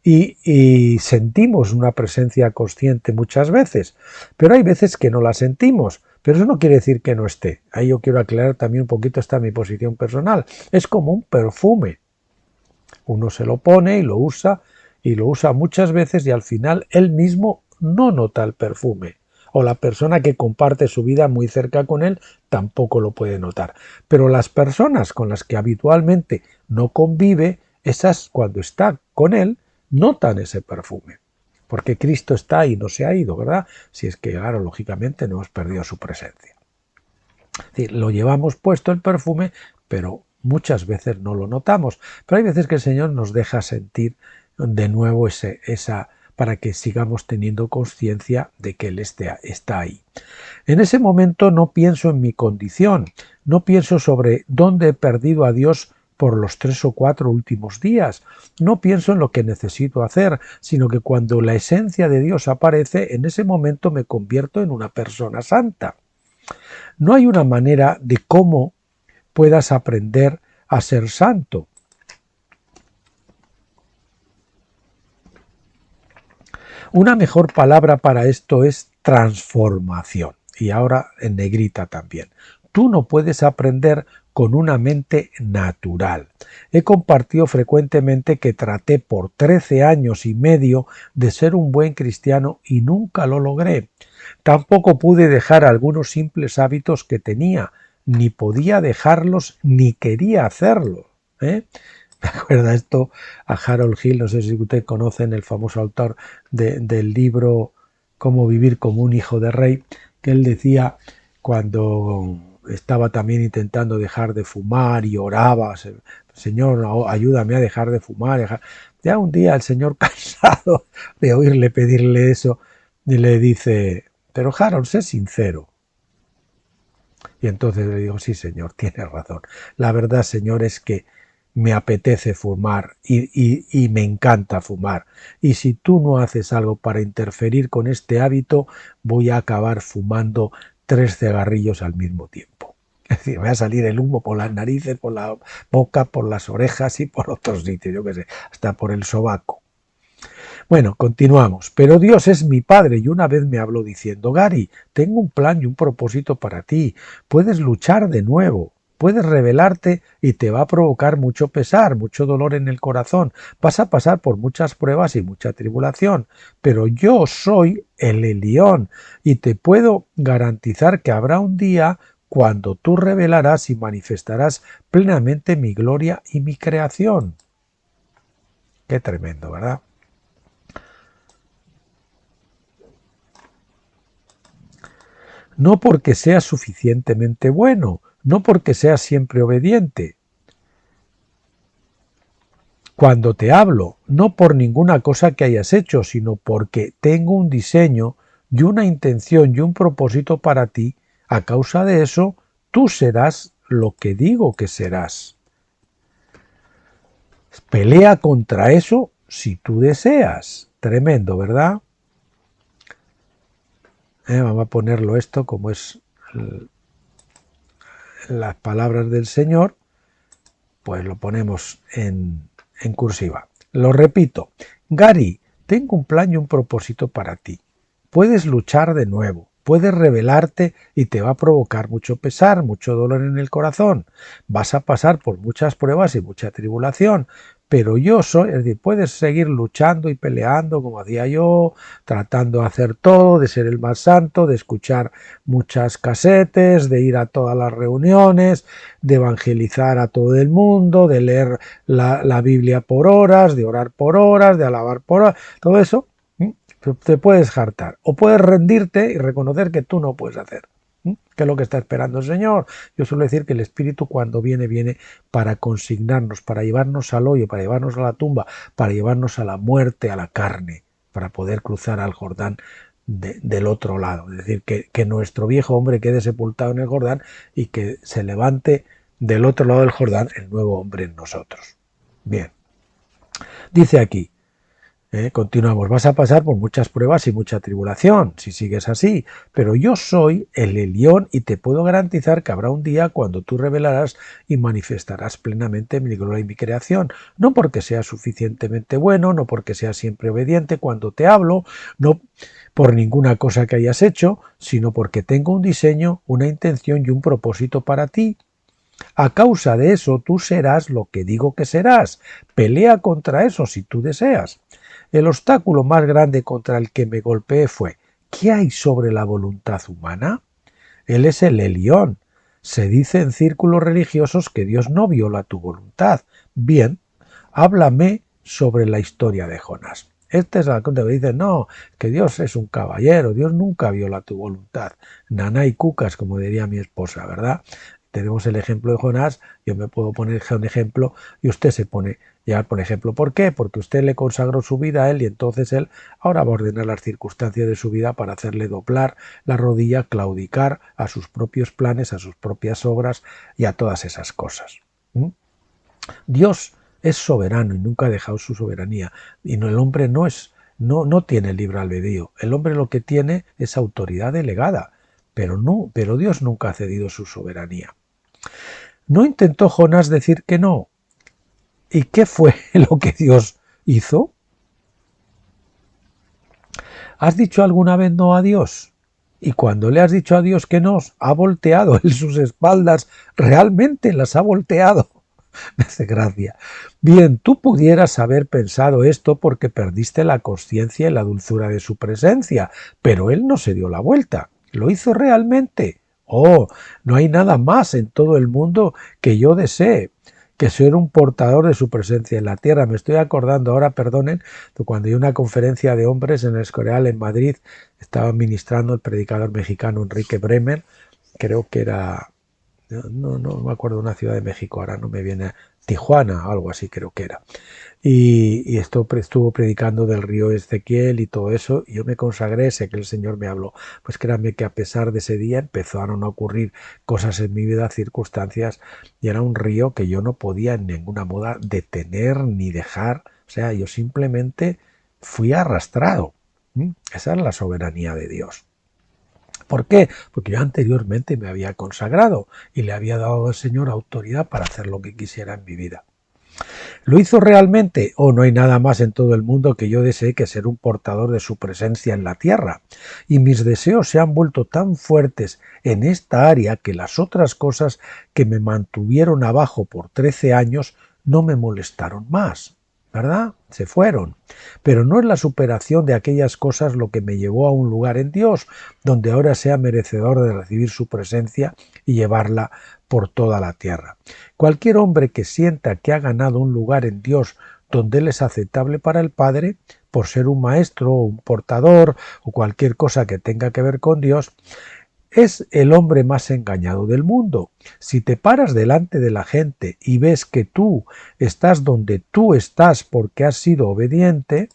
y sentimos una presencia consciente muchas veces, pero hay veces que no la sentimos, pero eso no quiere decir que no esté. Ahí yo quiero aclarar también un poquito esta mi posición personal. Es como un perfume. Uno se lo pone y lo usa muchas veces y al final él mismo no nota el perfume. O la persona que comparte su vida muy cerca con él tampoco lo puede notar. Pero las personas con las que habitualmente no convive, esas cuando está con él, notan ese perfume, porque Cristo está ahí, no se ha ido, ¿verdad? Si es que, claro, lógicamente no hemos perdido su presencia. Es decir, lo llevamos puesto el perfume, pero muchas veces no lo notamos. Pero hay veces que el Señor nos deja sentir de nuevo esa para que sigamos teniendo conciencia de que Él está ahí. En ese momento no pienso en mi condición, no pienso sobre dónde he perdido a Dios por los 3 o 4 últimos días. No pienso en lo que necesito hacer, sino que cuando la esencia de Dios aparece, en ese momento me convierto en una persona santa. No hay una manera de cómo puedas aprender a ser santo. Una mejor palabra para esto es transformación. Y ahora en negrita también. Tú no puedes aprender con una mente natural. He compartido frecuentemente que traté por 13 años y medio de ser un buen cristiano y nunca lo logré. Tampoco pude dejar algunos simples hábitos que tenía, ni podía dejarlos ni quería hacerlo. Me acuerda esto a Harold Hill, no sé si ustedes conocen el famoso autor del libro Cómo vivir como un hijo de rey, que él decía cuando estaba también intentando dejar de fumar y oraba, Señor, ayúdame a dejar de fumar. Ya un día el Señor, cansado de oírle pedirle eso, le dice, pero Harold, sé sincero. Y entonces le digo, sí, Señor, tienes razón. La verdad, Señor, es que me apetece fumar y me encanta fumar. Y si tú no haces algo para interferir con este hábito, voy a acabar fumando 3 cigarrillos al mismo tiempo. Es decir, me va a salir el humo por las narices, por la boca, por las orejas y por otros sitios, yo qué sé, hasta por el sobaco. Bueno, continuamos. Pero Dios es mi Padre y una vez me habló diciendo, Gary, tengo un plan y un propósito para ti. Puedes luchar de nuevo. puedes rebelarte y te va a provocar mucho pesar, mucho dolor en el corazón. Vas a pasar por muchas pruebas y mucha tribulación, pero yo soy el Elión y te puedo garantizar que habrá un día cuando tú revelarás y manifestarás plenamente mi gloria y mi creación. Qué tremendo, ¿verdad? No porque seas suficientemente bueno, no porque seas siempre obediente. Cuando te hablo, no por ninguna cosa que hayas hecho, sino porque tengo un diseño y una intención y un propósito para ti, a causa de eso, tú serás lo que digo que serás. Pelea contra eso si tú deseas. Tremendo, ¿verdad? Vamos a ponerlo esto como es las palabras del Señor, pues lo ponemos en cursiva. Lo repito, Gary, tengo un plan y un propósito para ti. Puedes luchar de nuevo, puedes rebelarte y te va a provocar mucho pesar, mucho dolor en el corazón. Vas a pasar por muchas pruebas y mucha tribulación, pero yo soy, es decir, puedes seguir luchando y peleando como hacía yo, tratando de hacer todo, de ser el más santo, de escuchar muchas casetes, de ir a todas las reuniones, de evangelizar a todo el mundo, de leer la Biblia por horas, de orar por horas, de alabar por horas, todo eso. Te puedes hartar o puedes rendirte y reconocer que tú no puedes hacer. ¿Qué es lo que está esperando el Señor? Yo suelo decir que el Espíritu cuando viene, viene para consignarnos, para llevarnos al hoyo, para llevarnos a la tumba, para llevarnos a la muerte, a la carne, para poder cruzar al Jordán del otro lado. Es decir, que nuestro viejo hombre quede sepultado en el Jordán y que se levante del otro lado del Jordán el nuevo hombre en nosotros. Bien. Dice aquí, continuamos, vas a pasar por muchas pruebas y mucha tribulación, si sigues así, pero yo soy el Elión y te puedo garantizar que habrá un día cuando tú revelarás y manifestarás plenamente mi gloria y mi creación, no porque seas suficientemente bueno, no porque seas siempre obediente cuando te hablo, no por ninguna cosa que hayas hecho, sino porque tengo un diseño, una intención y un propósito para ti. A causa de eso tú serás lo que digo que serás. Pelea contra eso si tú deseas. El obstáculo más grande contra el que me golpeé fue: ¿qué hay sobre la voluntad humana? Él es el Elión. Se dice en círculos religiosos que Dios no viola tu voluntad. Bien, háblame sobre la historia de Jonás. Este es el que dice, no, que Dios es un caballero, Dios nunca viola tu voluntad. Naná y cucas, como diría mi esposa, ¿verdad? Tenemos el ejemplo de Jonás, yo me puedo poner un ejemplo y usted se pone ya por ejemplo. ¿Por qué? Porque usted le consagró su vida a él y entonces él ahora va a ordenar las circunstancias de su vida para hacerle doblar la rodilla, claudicar a sus propios planes, a sus propias obras y a todas esas cosas. Dios es soberano y nunca ha dejado su soberanía y el hombre no tiene libre albedrío. El hombre lo que tiene es autoridad delegada, pero Dios nunca ha cedido su soberanía. ¿No intentó Jonás decir que no? ¿Y qué fue lo que Dios hizo? ¿Has dicho alguna vez no a Dios? Y cuando le has dicho a Dios que no, ha volteado él sus espaldas, realmente las ha volteado. Me hace gracia. Bien, tú pudieras haber pensado esto porque perdiste la conciencia y la dulzura de su presencia, pero él no se dio la vuelta. ¿Lo hizo realmente? Oh, no hay nada más en todo el mundo que yo desee que ser un portador de su presencia en la tierra. Me estoy acordando ahora, perdonen, cuando hay una conferencia de hombres en el Escorial en Madrid, estaba ministrando el predicador mexicano Enrique Bremer, creo que era, no me acuerdo de una ciudad de México, ahora no me viene, Tijuana, algo así creo que era. Y esto estuvo predicando del río Ezequiel y todo eso, y yo me consagré, sé que el Señor me habló. Pues créanme que a pesar de ese día empezaron a ocurrir cosas en mi vida, circunstancias, y era un río que yo no podía en ninguna moda detener ni dejar, o sea, yo simplemente fui arrastrado. Esa es la soberanía de Dios. ¿Por qué? Porque yo anteriormente me había consagrado y le había dado al Señor autoridad para hacer lo que quisiera en mi vida. ¿Lo hizo realmente? ¿O no hay nada más en todo el mundo que yo desee que ser un portador de su presencia en la tierra? Y mis deseos se han vuelto tan fuertes en esta área que las otras cosas que me mantuvieron abajo por 13 años no me molestaron más, ¿verdad? Se fueron. Pero no es la superación de aquellas cosas lo que me llevó a un lugar en Dios, donde ahora sea merecedor de recibir su presencia y llevarla por toda la tierra. Cualquier hombre que sienta que ha ganado un lugar en Dios donde él es aceptable para el Padre, por ser un maestro o un portador o cualquier cosa que tenga que ver con Dios, es el hombre más engañado del mundo. Si te paras delante de la gente y ves que tú estás donde tú estás porque has sido obediente,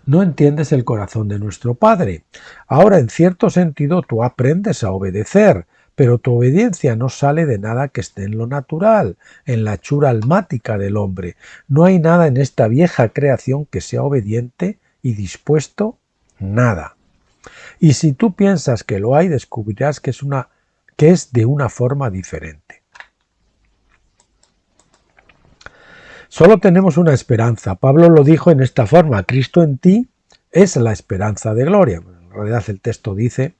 no entiendes el corazón de nuestro Padre. Ahora, en cierto sentido, tú aprendes a obedecer, pero tu obediencia no sale de nada que esté en lo natural, en la hechura almática del hombre. No hay nada en esta vieja creación que sea obediente y dispuesto, nada. Y si tú piensas que lo hay, descubrirás que es de una forma diferente. Solo tenemos una esperanza. Pablo lo dijo en esta forma: Cristo en ti es la esperanza de gloria. En realidad el texto dice: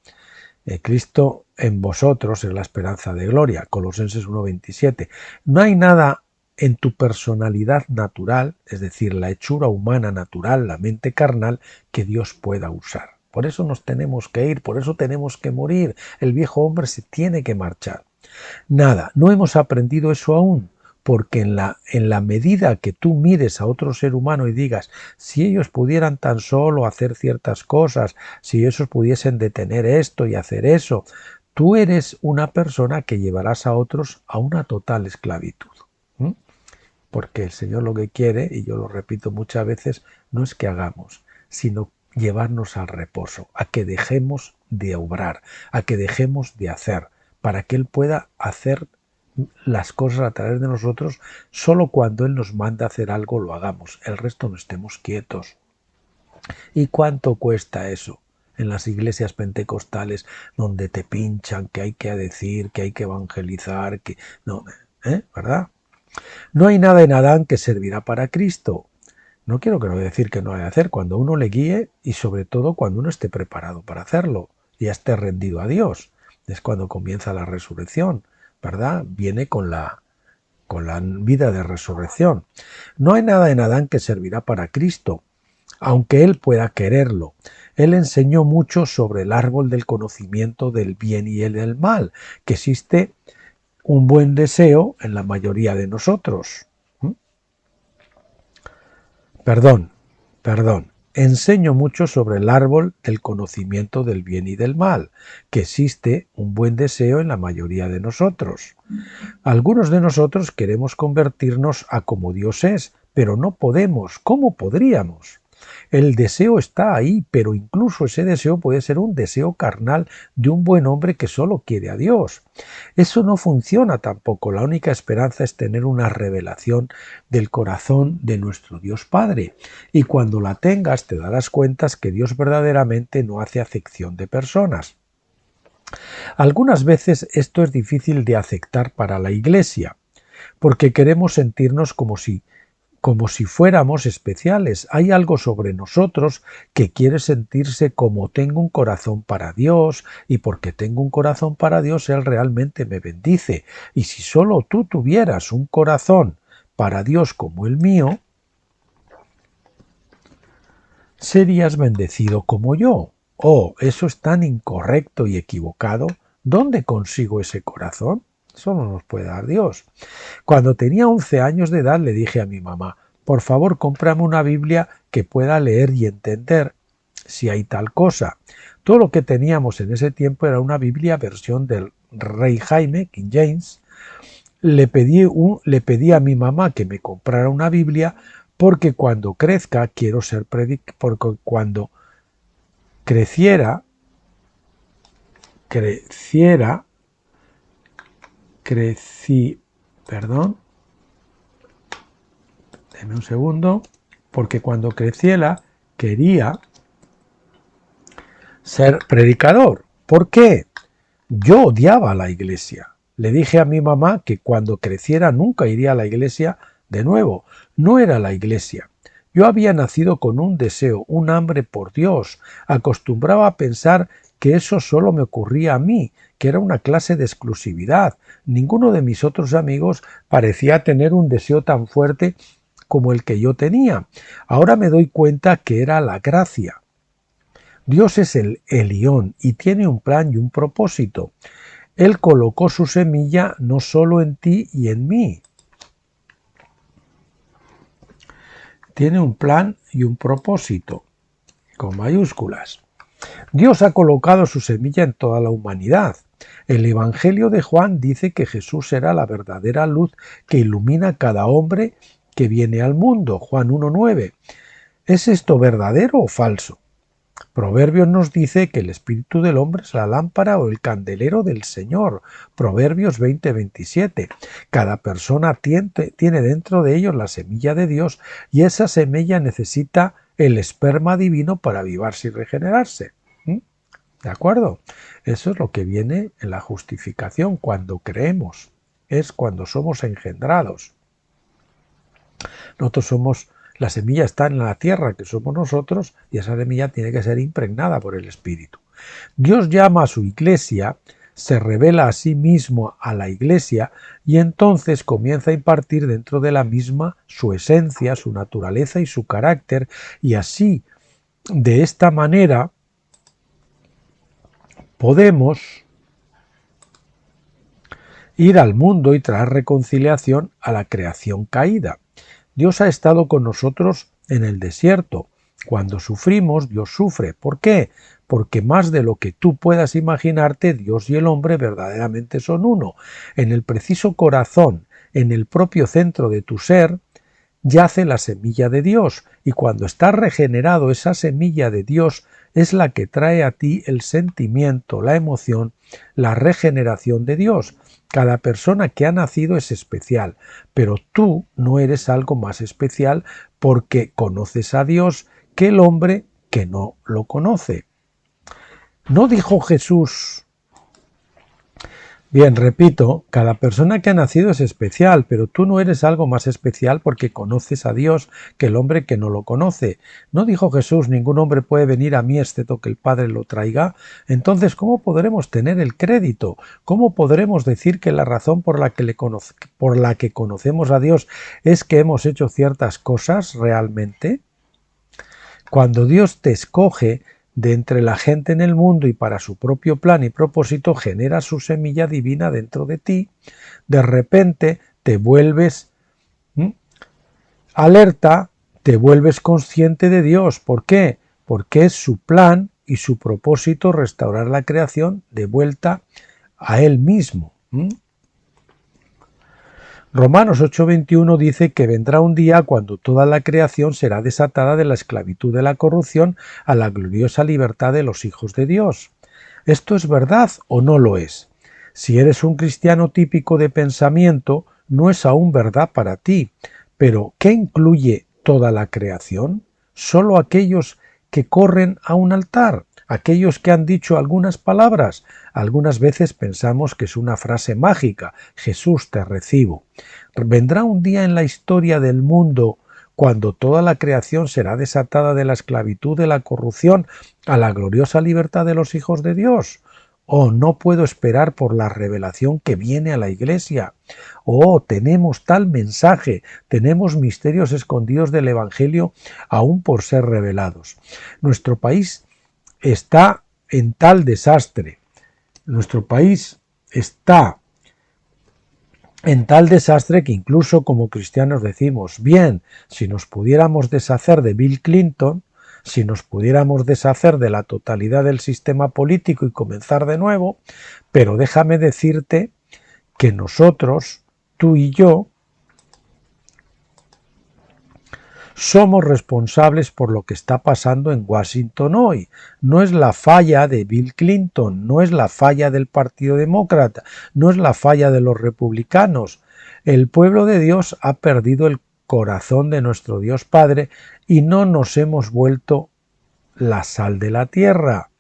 Cristo en vosotros es la esperanza de gloria. Colosenses 1:27. No hay nada en tu personalidad natural, es decir, la hechura humana natural, la mente carnal, que Dios pueda usar. Por eso nos tenemos que ir, por eso tenemos que morir. El viejo hombre se tiene que marchar. Nada, no hemos aprendido eso aún, porque en la medida que tú mires a otro ser humano y digas, si ellos pudieran tan solo hacer ciertas cosas, si ellos pudiesen detener esto y hacer eso, tú eres una persona que llevarás a otros a una total esclavitud. Porque el Señor lo que quiere, y yo lo repito muchas veces, no es que hagamos, sino llevarnos al reposo, a que dejemos de obrar, a que dejemos de hacer, para que Él pueda hacer las cosas a través de nosotros. Solo cuando Él nos manda a hacer algo lo hagamos, el resto no estemos quietos. ¿Y cuánto cuesta eso? En las iglesias pentecostales, donde te pinchan, que hay que decir, que hay que evangelizar, que no, ¿verdad? No hay nada en Adán que servirá para Cristo. No quiero decir que no hay que hacer, cuando uno le guíe y sobre todo cuando uno esté preparado para hacerlo, ya esté rendido a Dios. Es cuando comienza la resurrección, ¿verdad? Viene con la vida de resurrección. No hay nada en Adán que servirá para Cristo, aunque él pueda quererlo. Él enseñó mucho sobre el árbol del conocimiento del bien y el del mal, que existe un buen deseo en la mayoría de nosotros. Perdón. Enseño mucho sobre el árbol del conocimiento del bien y del mal, que existe un buen deseo en la mayoría de nosotros. Algunos de nosotros queremos convertirnos a como Dios es, pero no podemos. ¿Cómo podríamos? El deseo está ahí, pero incluso ese deseo puede ser un deseo carnal de un buen hombre que solo quiere a Dios. Eso no funciona tampoco. La única esperanza es tener una revelación del corazón de nuestro Dios Padre. Y cuando la tengas te darás cuenta que Dios verdaderamente no hace acepción de personas. Algunas veces esto es difícil de aceptar para la Iglesia, porque queremos sentirnos como si fuéramos especiales. Hay algo sobre nosotros que quiere sentirse como tengo un corazón para Dios, y porque tengo un corazón para Dios, Él realmente me bendice. Y si solo tú tuvieras un corazón para Dios como el mío, serías bendecido como yo. Oh, eso es tan incorrecto y equivocado. ¿Dónde consigo ese corazón? Eso no nos puede dar Dios. Cuando tenía 11 años de edad le dije a mi mamá, por favor, cómprame una Biblia que pueda leer y entender si hay tal cosa. Todo lo que teníamos en ese tiempo era una Biblia versión del Rey Jaime, King James. Le pedí a mi mamá que me comprara una Biblia porque cuando crezca quiero ser porque cuando creciera, Deme un segundo, porque cuando creciera quería ser predicador. ¿Por qué? Yo odiaba a la iglesia. Le dije a mi mamá que cuando creciera nunca iría a la iglesia de nuevo. No era la iglesia. Yo había nacido con un deseo, un hambre por Dios. Acostumbraba a pensar que eso solo me ocurría a mí, que era una clase de exclusividad. Ninguno de mis otros amigos parecía tener un deseo tan fuerte como el que yo tenía. Ahora me doy cuenta que era la gracia. Dios es el Elión y tiene un plan y un propósito. Él colocó su semilla no solo en ti y en mí. Tiene un plan y un propósito, con mayúsculas. Dios ha colocado su semilla en toda la humanidad. El Evangelio de Juan dice que Jesús será la verdadera luz que ilumina a cada hombre que viene al mundo. Juan 1:9. ¿Es esto verdadero o falso? Proverbios nos dice que el espíritu del hombre es la lámpara o el candelero del Señor. Proverbios 20:27. Cada persona tiene dentro de ellos la semilla de Dios y esa semilla necesita el esperma divino para avivarse y regenerarse. ¿De acuerdo? Eso es lo que viene en la justificación cuando creemos. Es cuando somos engendrados. Nosotros somos... La semilla está en la tierra, que somos nosotros, y esa semilla tiene que ser impregnada por el Espíritu. Dios llama a su iglesia, se revela a sí mismo a la iglesia, y entonces comienza a impartir dentro de la misma su esencia, su naturaleza y su carácter, y así, de esta manera, podemos ir al mundo y traer reconciliación a la creación caída. Dios ha estado con nosotros en el desierto. Cuando sufrimos, Dios sufre. ¿Por qué? Porque más de lo que tú puedas imaginarte, Dios y el hombre verdaderamente son uno. En el preciso corazón, en el propio centro de tu ser, yace la semilla de Dios. Y cuando está regenerado, esa semilla de Dios es la que trae a ti el sentimiento, la emoción, la regeneración de Dios. Cada persona que ha nacido es especial, pero tú no eres algo más especial porque conoces a Dios que el hombre que no lo conoce. ¿No dijo Jesús? Bien, repito, cada persona que ha nacido es especial, pero tú no eres algo más especial porque conoces a Dios que el hombre que no lo conoce. ¿No dijo Jesús, ningún hombre puede venir a mí excepto que el Padre lo traiga? Entonces, ¿cómo podremos tener el crédito? ¿Cómo podremos decir que la razón por la que conocemos a Dios es que hemos hecho ciertas cosas realmente? Cuando Dios te escoge de entre la gente en el mundo y para su propio plan y propósito genera su semilla divina dentro de ti, de repente te vuelves alerta, te vuelves consciente de Dios. ¿Por qué? Porque es su plan y su propósito restaurar la creación de vuelta a Él mismo. Romanos 8:21 dice que vendrá un día cuando toda la creación será desatada de la esclavitud de la corrupción a la gloriosa libertad de los hijos de Dios. ¿Esto es verdad o no lo es? Si eres un cristiano típico de pensamiento, no es aún verdad para ti. Pero, ¿qué incluye toda la creación? Solo aquellos que corren a un altar, aquellos que han dicho algunas palabras. Algunas veces pensamos que es una frase mágica, Jesús te recibo. Vendrá un día en la historia del mundo cuando toda la creación será desatada de la esclavitud de la corrupción a la gloriosa libertad de los hijos de Dios. Oh, no puedo esperar por la revelación que viene a la Iglesia. Oh, tenemos tal mensaje, tenemos misterios escondidos del Evangelio aún por ser revelados. Nuestro país está en tal desastre. Nuestro país está en tal desastre que incluso como cristianos decimos, bien, si nos pudiéramos deshacer de Bill Clinton, si nos pudiéramos deshacer de la totalidad del sistema político y comenzar de nuevo, pero déjame decirte que nosotros, tú y yo, somos responsables por lo que está pasando en Washington hoy. No es la falla de Bill Clinton, no es la falla del Partido Demócrata, no es la falla de los republicanos. El pueblo de Dios ha perdido el corazón de nuestro Dios Padre y no nos hemos vuelto la sal de la tierra.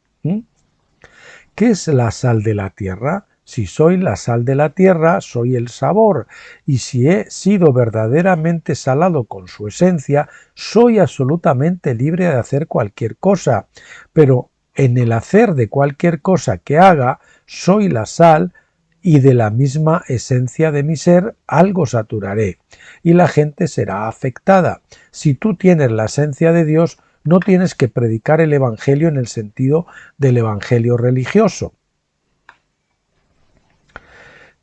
¿Qué es la sal de la tierra? Si soy la sal de la tierra, soy el sabor, y si he sido verdaderamente salado con su esencia, soy absolutamente libre de hacer cualquier cosa. Pero en el hacer de cualquier cosa que haga, soy la sal, y de la misma esencia de mi ser algo saturaré, y la gente será afectada. Si tú tienes la esencia de Dios, no tienes que predicar el Evangelio en el sentido del Evangelio religioso.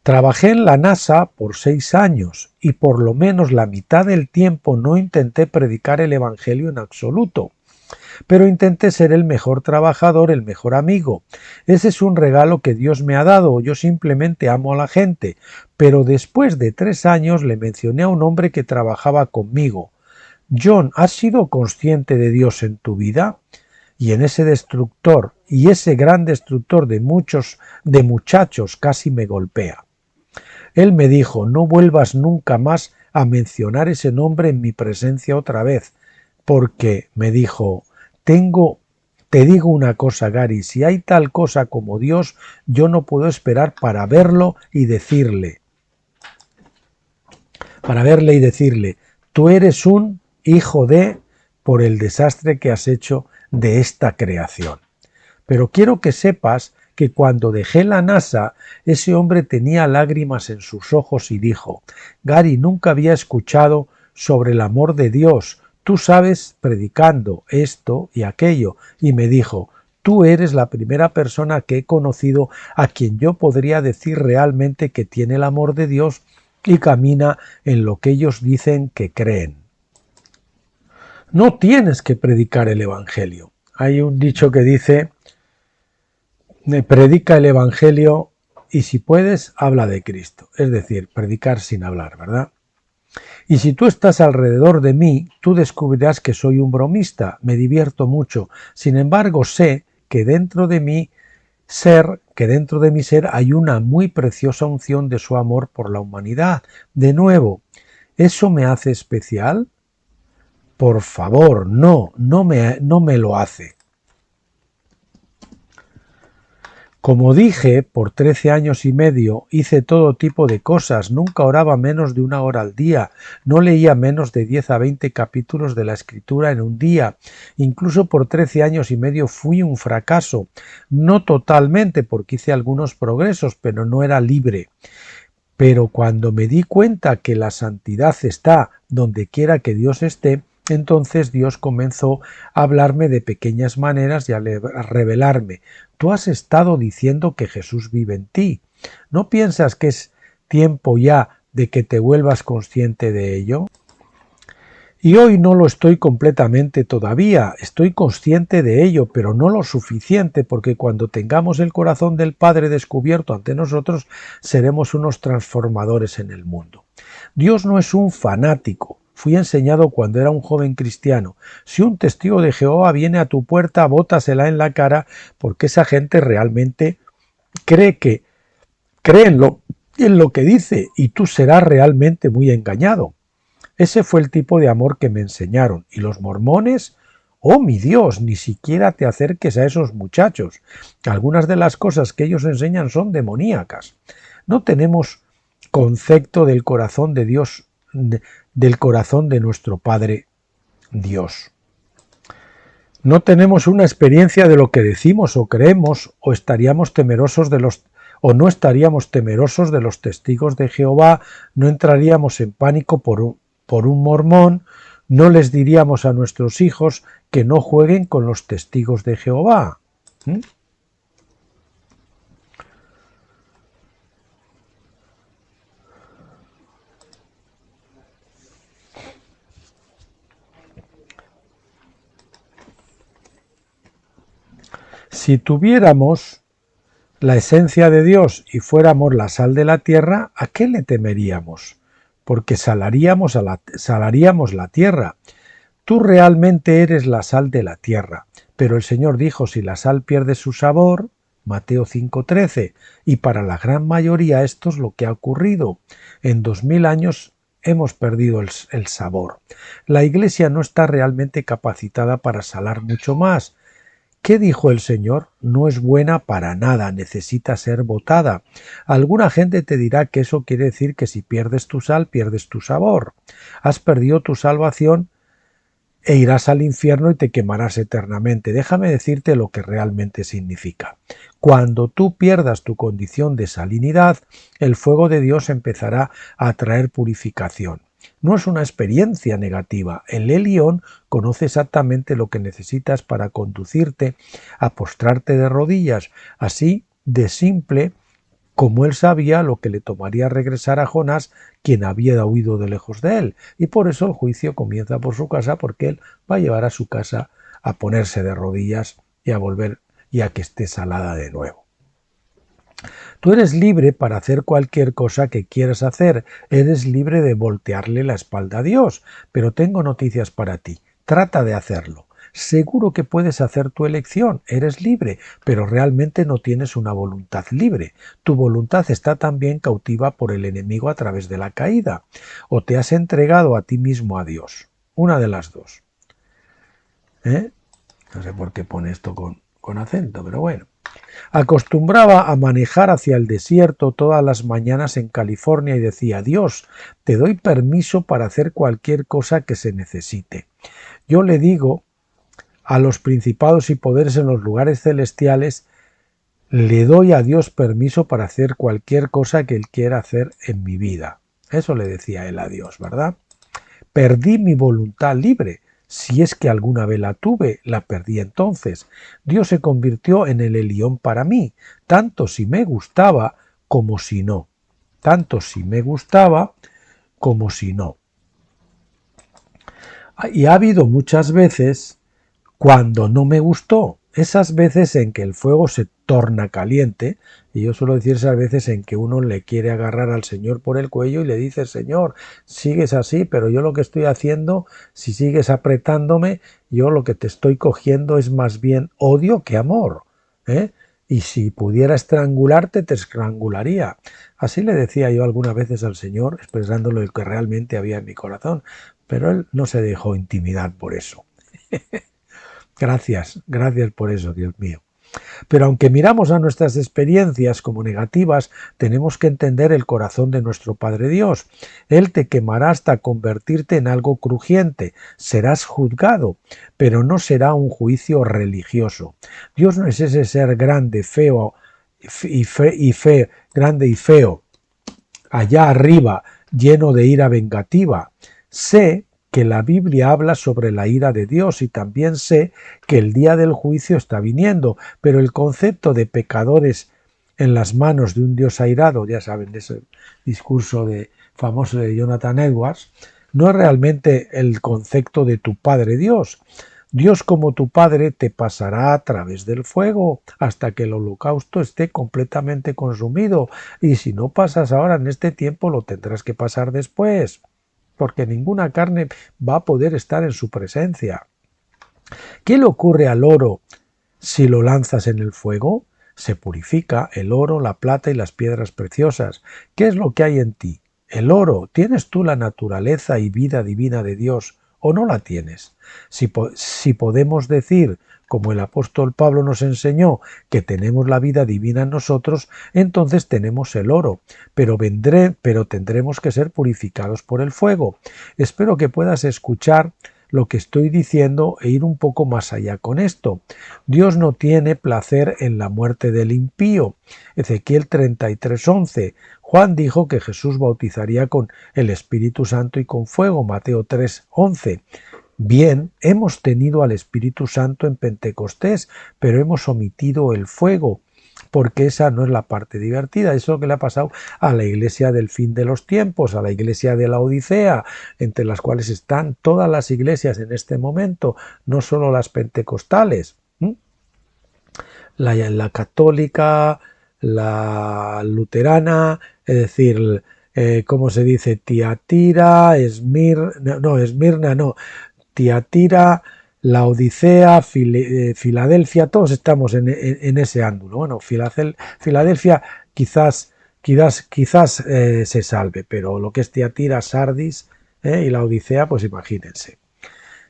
Trabajé en la NASA por 6 años y por lo menos la mitad del tiempo no intenté predicar el Evangelio en absoluto, pero intenté ser el mejor trabajador, el mejor amigo. Ese es un regalo que Dios me ha dado, yo simplemente amo a la gente, pero después de 3 años le mencioné a un hombre que trabajaba conmigo. John, ¿has sido consciente de Dios en tu vida? Y en ese destructor, y ese gran destructor de muchachos casi me golpea. Él me dijo, no vuelvas nunca más a mencionar ese nombre en mi presencia otra vez, porque, me dijo, te digo una cosa, Gary, si hay tal cosa como Dios, yo no puedo esperar para verlo y decirle, tú eres un hijo de, por el desastre que has hecho de esta creación. Pero quiero que sepas que cuando dejé la NASA, ese hombre tenía lágrimas en sus ojos y dijo, Gary, nunca había escuchado sobre el amor de Dios, tú sabes predicando esto y aquello, y me dijo, tú eres la primera persona que he conocido a quien yo podría decir realmente que tiene el amor de Dios y camina en lo que ellos dicen que creen. No tienes que predicar el Evangelio. Hay un dicho que dice, predica el Evangelio y si puedes, habla de Cristo. Es decir, predicar sin hablar, ¿verdad? Y si tú estás alrededor de mí, tú descubrirás que soy un bromista, me divierto mucho. Sin embargo, sé que dentro de mi ser hay una muy preciosa unción de su amor por la humanidad. De nuevo, ¿eso me hace especial? Por favor, no me lo hace. Como dije, por 13 años y medio hice todo tipo de cosas, nunca oraba menos de 1 hora al día, no leía menos de 10 a 20 capítulos de la Escritura en un día, incluso por 13 años y medio fui un fracaso, no totalmente porque hice algunos progresos, pero no era libre. Pero cuando me di cuenta que la santidad está donde quiera que Dios esté, entonces Dios comenzó a hablarme de pequeñas maneras y a revelarme. Tú has estado diciendo que Jesús vive en ti. ¿No piensas que es tiempo ya de que te vuelvas consciente de ello? Y hoy no lo estoy completamente todavía, estoy consciente de ello, pero no lo suficiente, porque cuando tengamos el corazón del Padre descubierto ante nosotros, seremos unos transformadores en el mundo. Dios no es un fanático. Fui enseñado cuando era un joven cristiano. Si un testigo de Jehová viene a tu puerta, bótasela en la cara, porque esa gente realmente cree en lo que dice, y tú serás realmente muy engañado. Ese fue el tipo de amor que me enseñaron. Y los mormones, oh mi Dios, ni siquiera te acerques a esos muchachos. Algunas de las cosas que ellos enseñan son demoníacas. No tenemos concepto del corazón de Dios, del corazón de nuestro Padre Dios. No tenemos una experiencia de lo que decimos o creemos, o no estaríamos temerosos de los testigos de Jehová, no entraríamos en pánico por un mormón, no les diríamos a nuestros hijos que no jueguen con los testigos de Jehová. Si tuviéramos la esencia de Dios y fuéramos la sal de la tierra, ¿a qué le temeríamos? Porque salaríamos la tierra. Tú realmente eres la sal de la tierra. Pero el Señor dijo, si la sal pierde su sabor, Mateo 5:13, y para la gran mayoría esto es lo que ha ocurrido. En 2000 años hemos perdido el sabor. La Iglesia no está realmente capacitada para salar mucho más. ¿Qué dijo el Señor? No es buena para nada, necesita ser botada. Alguna gente te dirá que eso quiere decir que si pierdes tu sal, pierdes tu sabor. Has perdido tu salvación e irás al infierno y te quemarás eternamente. Déjame decirte lo que realmente significa. Cuando tú pierdas tu condición de salinidad, el fuego de Dios empezará a traer purificación. No es una experiencia negativa. El Elión conoce exactamente lo que necesitas para conducirte a postrarte de rodillas, así de simple como él sabía lo que le tomaría regresar a Jonás, quien había huido de lejos de él. Y por eso el juicio comienza por su casa, porque él va a llevar a su casa a ponerse de rodillas y a volver y a que esté salada de nuevo. Tú eres libre para hacer cualquier cosa que quieras hacer, eres libre de voltearle la espalda a Dios, pero tengo noticias para ti, trata de hacerlo. Seguro que puedes hacer tu elección, eres libre, pero realmente no tienes una voluntad libre. Tu voluntad está también cautiva por el enemigo a través de la caída, o te has entregado a ti mismo a Dios. Una de las dos. No sé por qué pone esto con acento, pero bueno. Acostumbraba a manejar hacia el desierto todas las mañanas en California y decía: Dios, te doy permiso para hacer cualquier cosa que se necesite. Yo le digo a los principados y poderes en los lugares celestiales, le doy a Dios permiso para hacer cualquier cosa que Él quiera hacer en mi vida. Eso le decía él a Dios, ¿verdad? Perdí mi voluntad libre. Si es que alguna vez la tuve, la perdí entonces. Dios se convirtió en el Elión para mí, tanto si me gustaba como si no. Tanto si me gustaba como si no. Y ha habido muchas veces cuando no me gustó, esas veces en que el fuego se torna caliente, y yo suelo decir esas veces en que uno le quiere agarrar al Señor por el cuello y le dice: Señor, sigues así, pero yo lo que estoy haciendo, si sigues apretándome, yo lo que te estoy cogiendo es más bien odio que amor, ¿eh? Y si pudiera estrangularte, te estrangularía. Así le decía yo algunas veces al Señor, expresándole lo que realmente había en mi corazón, pero Él no se dejó intimidar por eso. Gracias por eso, Dios mío. Pero aunque miramos a nuestras experiencias como negativas, tenemos que entender el corazón de nuestro Padre Dios. Él te quemará hasta convertirte en algo crujiente. Serás juzgado, pero no será un juicio religioso. Dios no es ese ser grande, feo grande y feo, allá arriba, lleno de ira vengativa. Sé que la Biblia habla sobre la ira de Dios y también sé que el día del juicio está viniendo, pero el concepto de pecadores en las manos de un Dios airado, ya saben, de ese discurso famoso de Jonathan Edwards, no es realmente el concepto de tu Padre Dios. Dios como tu Padre te pasará a través del fuego hasta que el holocausto esté completamente consumido, y si no pasas ahora en este tiempo, lo tendrás que pasar después, porque ninguna carne va a poder estar en su presencia. ¿Qué le ocurre al oro si lo lanzas en el fuego? Se purifica el oro, la plata y las piedras preciosas. ¿Qué es lo que hay en ti? El oro. ¿Tienes tú la naturaleza y vida divina de Dios o no la tienes? Si podemos decir, como el apóstol Pablo nos enseñó, que tenemos la vida divina en nosotros, entonces tenemos el oro, pero tendremos que ser purificados por el fuego. Espero que puedas escuchar lo que estoy diciendo e ir un poco más allá con esto. Dios no tiene placer en la muerte del impío. Ezequiel 33:11. Juan dijo que Jesús bautizaría con el Espíritu Santo y con fuego. Mateo 3:11. Bien, hemos tenido al Espíritu Santo en Pentecostés, pero hemos omitido el fuego, porque esa no es la parte divertida. Eso es lo que le ha pasado a la iglesia del fin de los tiempos, a la iglesia de la Odisea, entre las cuales están todas las iglesias en este momento, no solo las pentecostales, la católica, la luterana, es decir, ¿cómo se dice? Tiatira, Esmirna no, Tiatira, la Odisea, Filadelfia, todos estamos en ese ángulo. Bueno, Filadelfia quizás se salve, pero lo que es Tiatira, Sardis y la Odisea, pues imagínense.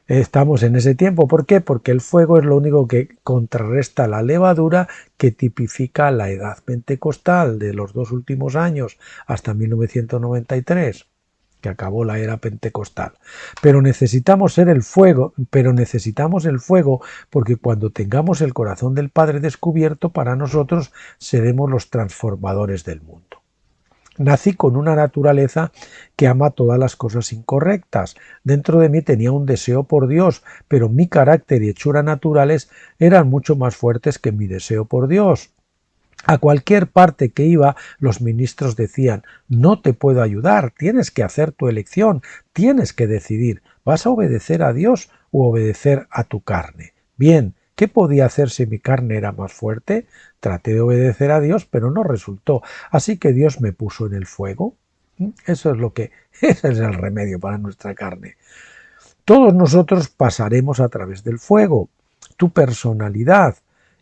Estamos en ese tiempo. ¿Por qué? Porque el fuego es lo único que contrarresta la levadura que tipifica la edad pentecostal de los 2 últimos años hasta 1993, que acabó la era pentecostal. Pero necesitamos el fuego porque cuando tengamos el corazón del Padre descubierto, para nosotros seremos los transformadores del mundo. Nací con una naturaleza que ama todas las cosas incorrectas. Dentro de mí tenía un deseo por Dios, pero mi carácter y hechura naturales eran mucho más fuertes que mi deseo por Dios. A cualquier parte que iba, los ministros decían: no te puedo ayudar, tienes que hacer tu elección, tienes que decidir, ¿vas a obedecer a Dios o obedecer a tu carne? Bien, ¿qué podía hacer si mi carne era más fuerte? Traté de obedecer a Dios, pero no resultó, así que Dios me puso en el fuego. Ese es el remedio para nuestra carne. Todos nosotros pasaremos a través del fuego. Tu personalidad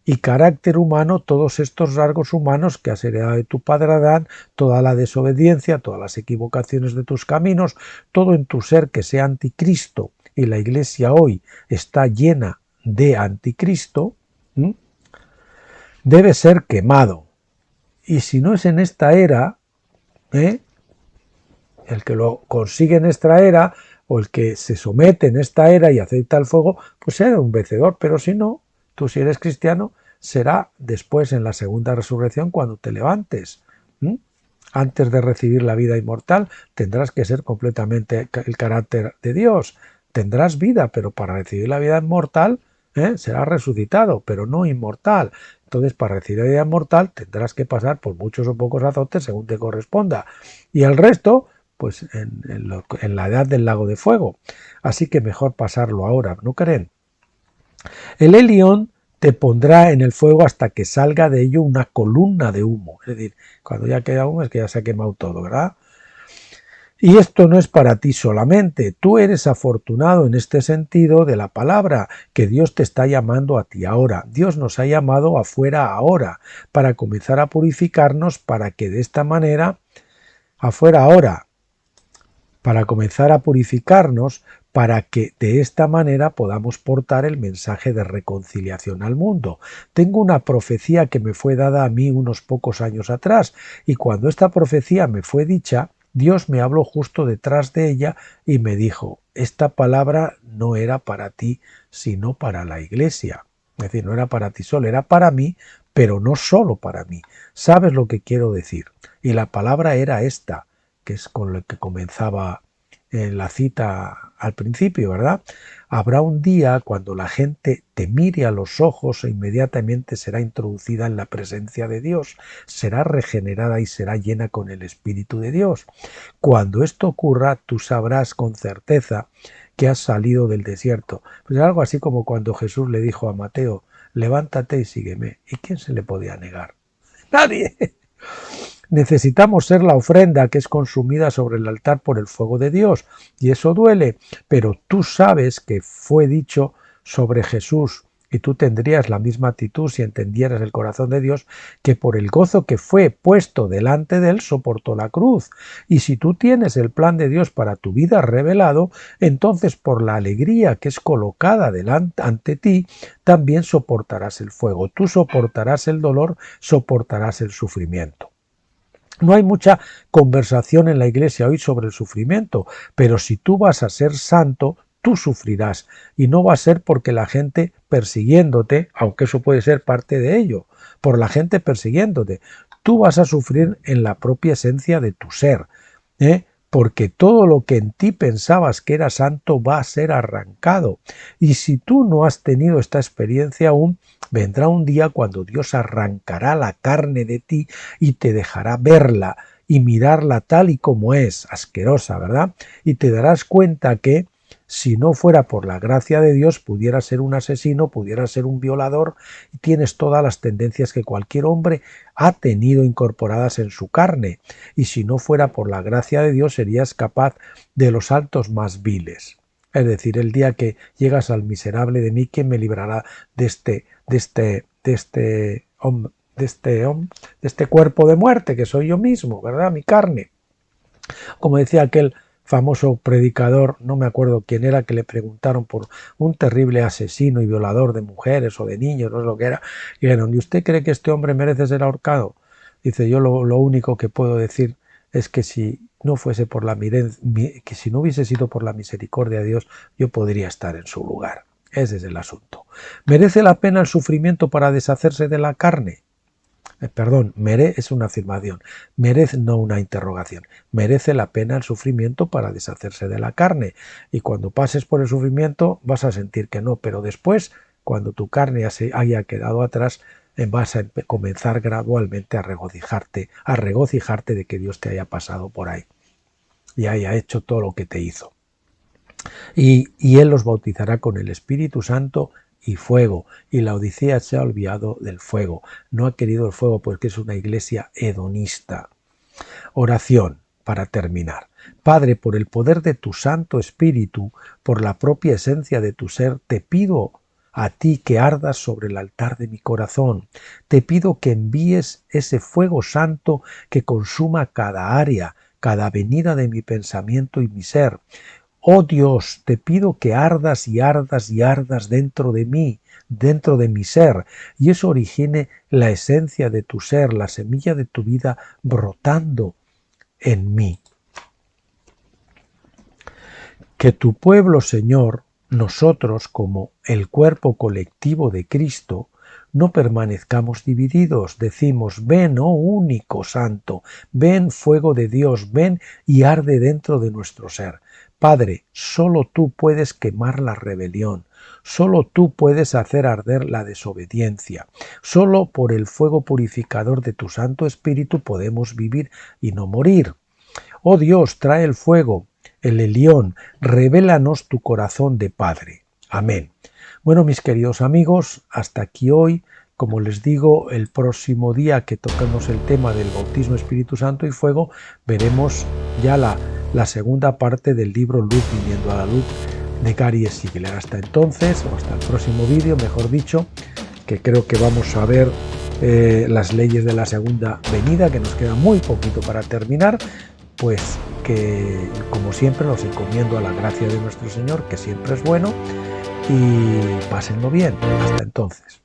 y carácter humano, todos estos rasgos humanos que has heredado de tu padre Adán, toda la desobediencia, todas las equivocaciones de tus caminos, todo en tu ser que sea anticristo, y la Iglesia hoy está llena de anticristo, debe ser quemado. Y si no es en esta era, el que lo consigue en esta era, o el que se somete en esta era y acepta el fuego, pues será un vencedor. Pero si no, tú, si eres cristiano, será después en la segunda resurrección cuando te levantes. Antes de recibir la vida inmortal tendrás que ser completamente el carácter de Dios. Tendrás vida, pero para recibir la vida inmortal serás resucitado, pero no inmortal. Entonces, para recibir la vida inmortal tendrás que pasar por muchos o pocos azotes según te corresponda. Y el resto, pues en la edad del lago de fuego. Así que mejor pasarlo ahora, ¿no creen? El Elión te pondrá en el fuego hasta que salga de ello una columna de humo. Es decir, cuando ya queda humo es que ya se ha quemado todo, ¿verdad? Y esto no es para ti solamente. Tú eres afortunado en este sentido de la palabra, que Dios te está llamando a ti ahora. Dios nos ha llamado afuera ahora, para comenzar a purificarnos, para que de esta manera, afuera ahora, para comenzar a purificarnos, para que de esta manera podamos portar el mensaje de reconciliación al mundo. Tengo una profecía que me fue dada a mí unos pocos años atrás, y cuando esta profecía me fue dicha, Dios me habló justo detrás de ella y me dijo: esta palabra no era para ti, sino para la Iglesia. Es decir, no era para ti solo, era para mí, pero no solo para mí. ¿Sabes lo que quiero decir? Y la palabra era esta, que es con lo que comenzaba la cita al principio, ¿verdad? Habrá un día cuando la gente te mire a los ojos e inmediatamente será introducida en la presencia de Dios, será regenerada y será llena con el Espíritu de Dios. Cuando esto ocurra, tú sabrás con certeza que has salido del desierto. Pues es algo así como cuando Jesús le dijo a Mateo: levántate y sígueme. ¿Y quién se le podía negar? Nadie. Necesitamos ser la ofrenda que es consumida sobre el altar por el fuego de Dios, y eso duele, pero tú sabes que fue dicho sobre Jesús, y tú tendrías la misma actitud si entendieras el corazón de Dios, que por el gozo que fue puesto delante de él soportó la cruz. Y si tú tienes el plan de Dios para tu vida revelado, entonces por la alegría que es colocada ante ti, también soportarás el fuego. Tú soportarás el dolor, soportarás el sufrimiento. No hay mucha conversación en la Iglesia hoy sobre el sufrimiento, pero si tú vas a ser santo, tú sufrirás, y no va a ser porque la gente persiguiéndote, aunque eso puede ser parte de ello, por la gente persiguiéndote. Tú vas a sufrir en la propia esencia de tu ser, porque todo lo que en ti pensabas que era santo va a ser arrancado. Y si tú no has tenido esta experiencia aún, vendrá un día cuando Dios arrancará la carne de ti y te dejará verla y mirarla tal y como es, asquerosa, ¿verdad? Y te darás cuenta que si no fuera por la gracia de Dios, pudiera ser un asesino, pudiera ser un violador, y tienes todas las tendencias que cualquier hombre ha tenido incorporadas en su carne. Y si no fuera por la gracia de Dios, serías capaz de los actos más viles. Es decir, el día que llegas al miserable de mí, ¿quién me librará de este cuerpo de muerte que soy yo mismo, ¿verdad? Mi carne. Como decía aquel famoso predicador, no me acuerdo quién era, que le preguntaron por un terrible asesino y violador de mujeres o de niños, no sé lo que era, y dijeron, ¿y usted cree que este hombre merece ser ahorcado? Dice, yo lo único que puedo decir es que si no fuese por que si no hubiese sido por la misericordia de Dios, yo podría estar en su lugar. Ese es el asunto. ¿Merece la pena el sufrimiento para deshacerse de la carne? Perdón, es una afirmación, merece no una interrogación. Merece la pena el sufrimiento para deshacerse de la carne. Y cuando pases por el sufrimiento vas a sentir que no, pero después, cuando tu carne haya quedado atrás, vas a comenzar gradualmente a regocijarte de que Dios te haya pasado por ahí y haya hecho todo lo que te hizo. Y Él los bautizará con el Espíritu Santo y fuego, y la Odisea se ha olvidado del fuego, no ha querido el fuego porque es una iglesia hedonista. Oración para terminar. Padre, por el poder de tu Santo Espíritu, por la propia esencia de tu ser, te pido a ti que ardas sobre el altar de mi corazón. Te pido que envíes ese fuego santo que consuma cada área, cada avenida de mi pensamiento y mi ser. Oh Dios, te pido que ardas y ardas y ardas dentro de mí, dentro de mi ser, y eso origine la esencia de tu ser, la semilla de tu vida brotando en mí. Que tu pueblo, Señor, nosotros como el cuerpo colectivo de Cristo, no permanezcamos divididos. Decimos, ven, oh único santo, ven fuego de Dios, ven y arde dentro de nuestro ser. Padre, solo tú puedes quemar la rebelión, solo tú puedes hacer arder la desobediencia, solo por el fuego purificador de tu Santo Espíritu podemos vivir y no morir. Oh Dios, trae el fuego, el Elión, revélanos tu corazón de Padre. Amén. Bueno, mis queridos amigos, hasta aquí hoy. Como les digo, el próximo día que toquemos el tema del bautismo Espíritu Santo y fuego, veremos ya la segunda parte del libro Luz viniendo a la luz de Gary Sigler. Hasta entonces, o hasta el próximo vídeo, mejor dicho, que creo que vamos a ver las leyes de la segunda venida, que nos queda muy poquito para terminar, pues que como siempre los encomiendo a la gracia de nuestro Señor, que siempre es bueno, y pásenlo bien. Hasta entonces.